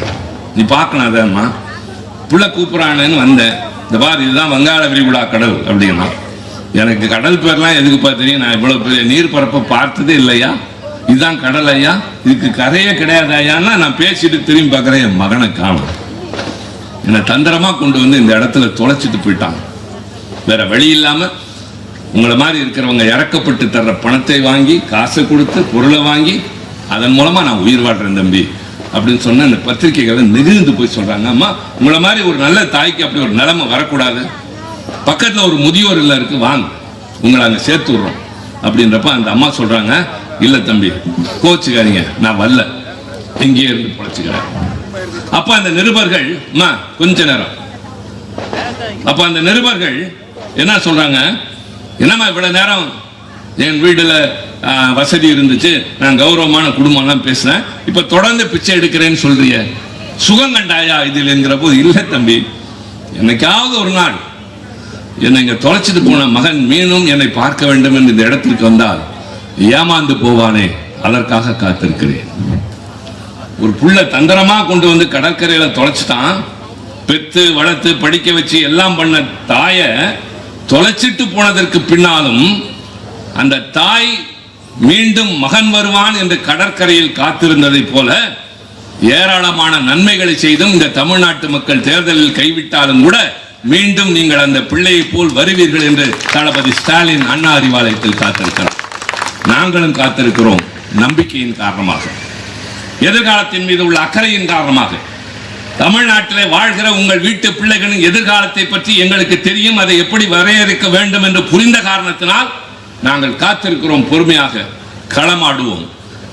நீ பார்க்கணும் அதம்மா, புள்ள கூப்பிட்றானேன்னு வந்தேன். இந்த பார் இதுதான் வங்காள விரிகுடா கடல் அப்படின்னா. எனக்கு கடல் பேர்லாம் எதுக்குப்பா தெரியும், நான் இவ்வளவு பெரிய நீர் பரப்ப பார்த்ததே இல்லையா, இதுதான் கடல் ஐயா, இதுக்கு கரையே கிடையாது ஐயான்னா நான் பேசிட்டு திரும்பி பார்க்குறேன், என் மகனை காணும். என்னை தந்திரமா கொண்டு வந்து இந்த இடத்துல தொலைச்சிட்டு போயிட்டாங்க. வேற வழி இல்லாம உங்களை மாதிரி இருக்கிறவங்க இறக்கப்பட்டு தர்ற பணத்தை வாங்கி, காசை கொடுத்து, பொருளை வாங்கி, அதன் மூலமா நான் உயிர் வாழ்றேன் தம்பி அப்படின்னு சொன்ன இந்த பத்திரிகைகளை நெகிழ்ந்து போய் சொல்றாங்க, அம்மா உங்களை மாதிரி ஒரு நல்ல தாய்க்கு அப்படி ஒரு நிலைமை வரக்கூடாது, பக்கத்துல ஒரு முதியோர் இல்ல இருக்கு, வாங்க உங்களை அங்க சேர்த்து விடுறோம் அப்படின்றப்ப அந்த அம்மா சொல்றாங்க, இல்ல தம்பி கோச்சுக்காதீங்க, நான் வரல, இங்கேயே இருந்து பொழைச்சுக்கிறேன். அப்ப அந்த நிருபர்கள் கொஞ்ச நேரம், அப்ப அந்த நிருபர்கள் என்ன சொல்றாங்க, என்னம்மா இவ்வளவு நேரம் என் வீடுல வசதி இருந்துச்சு, நான் கௌரவமான குடும்பம்லாம் பேசுறேன், இப்ப தொடர்ந்து பிச்சை எடுக்கிறேன்னு சொல்றிய, சுகம் கண்டாயா இதில் என்கிற போது, இல்ல தம்பி, என்னைக்காவது ஒரு நாள் என்னை இங்க தொலைச்சிட்டு போன மகன் மீண்டும் என்னை பார்க்க வேண்டும் என்று இந்த இடத்திற்கு வந்தால் ஏமாந்து போவானே, அதற்காக காத்திருக்கிறேன். ஒரு புள்ள தந்திரமா கொண்டு வந்து கடற்கரையில தொலைச்சிட்டான், பெத்து வளர்த்து படிக்க வச்சு எல்லாம் பண்ண தாய தொலைச்சிட்டு போனதற்கு பின்னாலும் அந்த தாய் மீண்டும் மகன் வருவான் என்று கடற்கரையில் காத்திருந்ததை போல ஏராளமான நன்மைகளை செய்தும் இந்த தமிழ்நாட்டு மக்கள் தேர்தலில் கைவிட்டாலும் கூட மீண்டும் நீங்கள் அந்த பிள்ளையை போல் வருவீர்கள் என்று தளபதி ஸ்டாலின் அண்ணா அறிவாலயத்தில் காத்திருக்கிறார். நாங்களும் காத்திருக்கிறோம். நம்பிக்கையின் காரணமாக, எதிர்காலத்தின் மீது உள்ள அக்கறையின் காரணமாக, தமிழ்நாட்டிலே வாழ்கிற உங்கள் வீட்டு பிள்ளைகளின் எதிர்காலத்தை பற்றி எங்களுக்கு தெரியும், அதை எப்படி வரையறுக்க வேண்டும் என்று புரிந்த காரணத்தினால் நாங்கள் காத்திருக்கிறோம். பொறுமையாக களமாடுவோம்,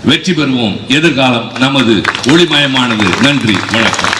வெற்றி பெறுவோம். எதிர்காலம் நமது, ஒளிமயமானது. நன்றி, வணக்கம்.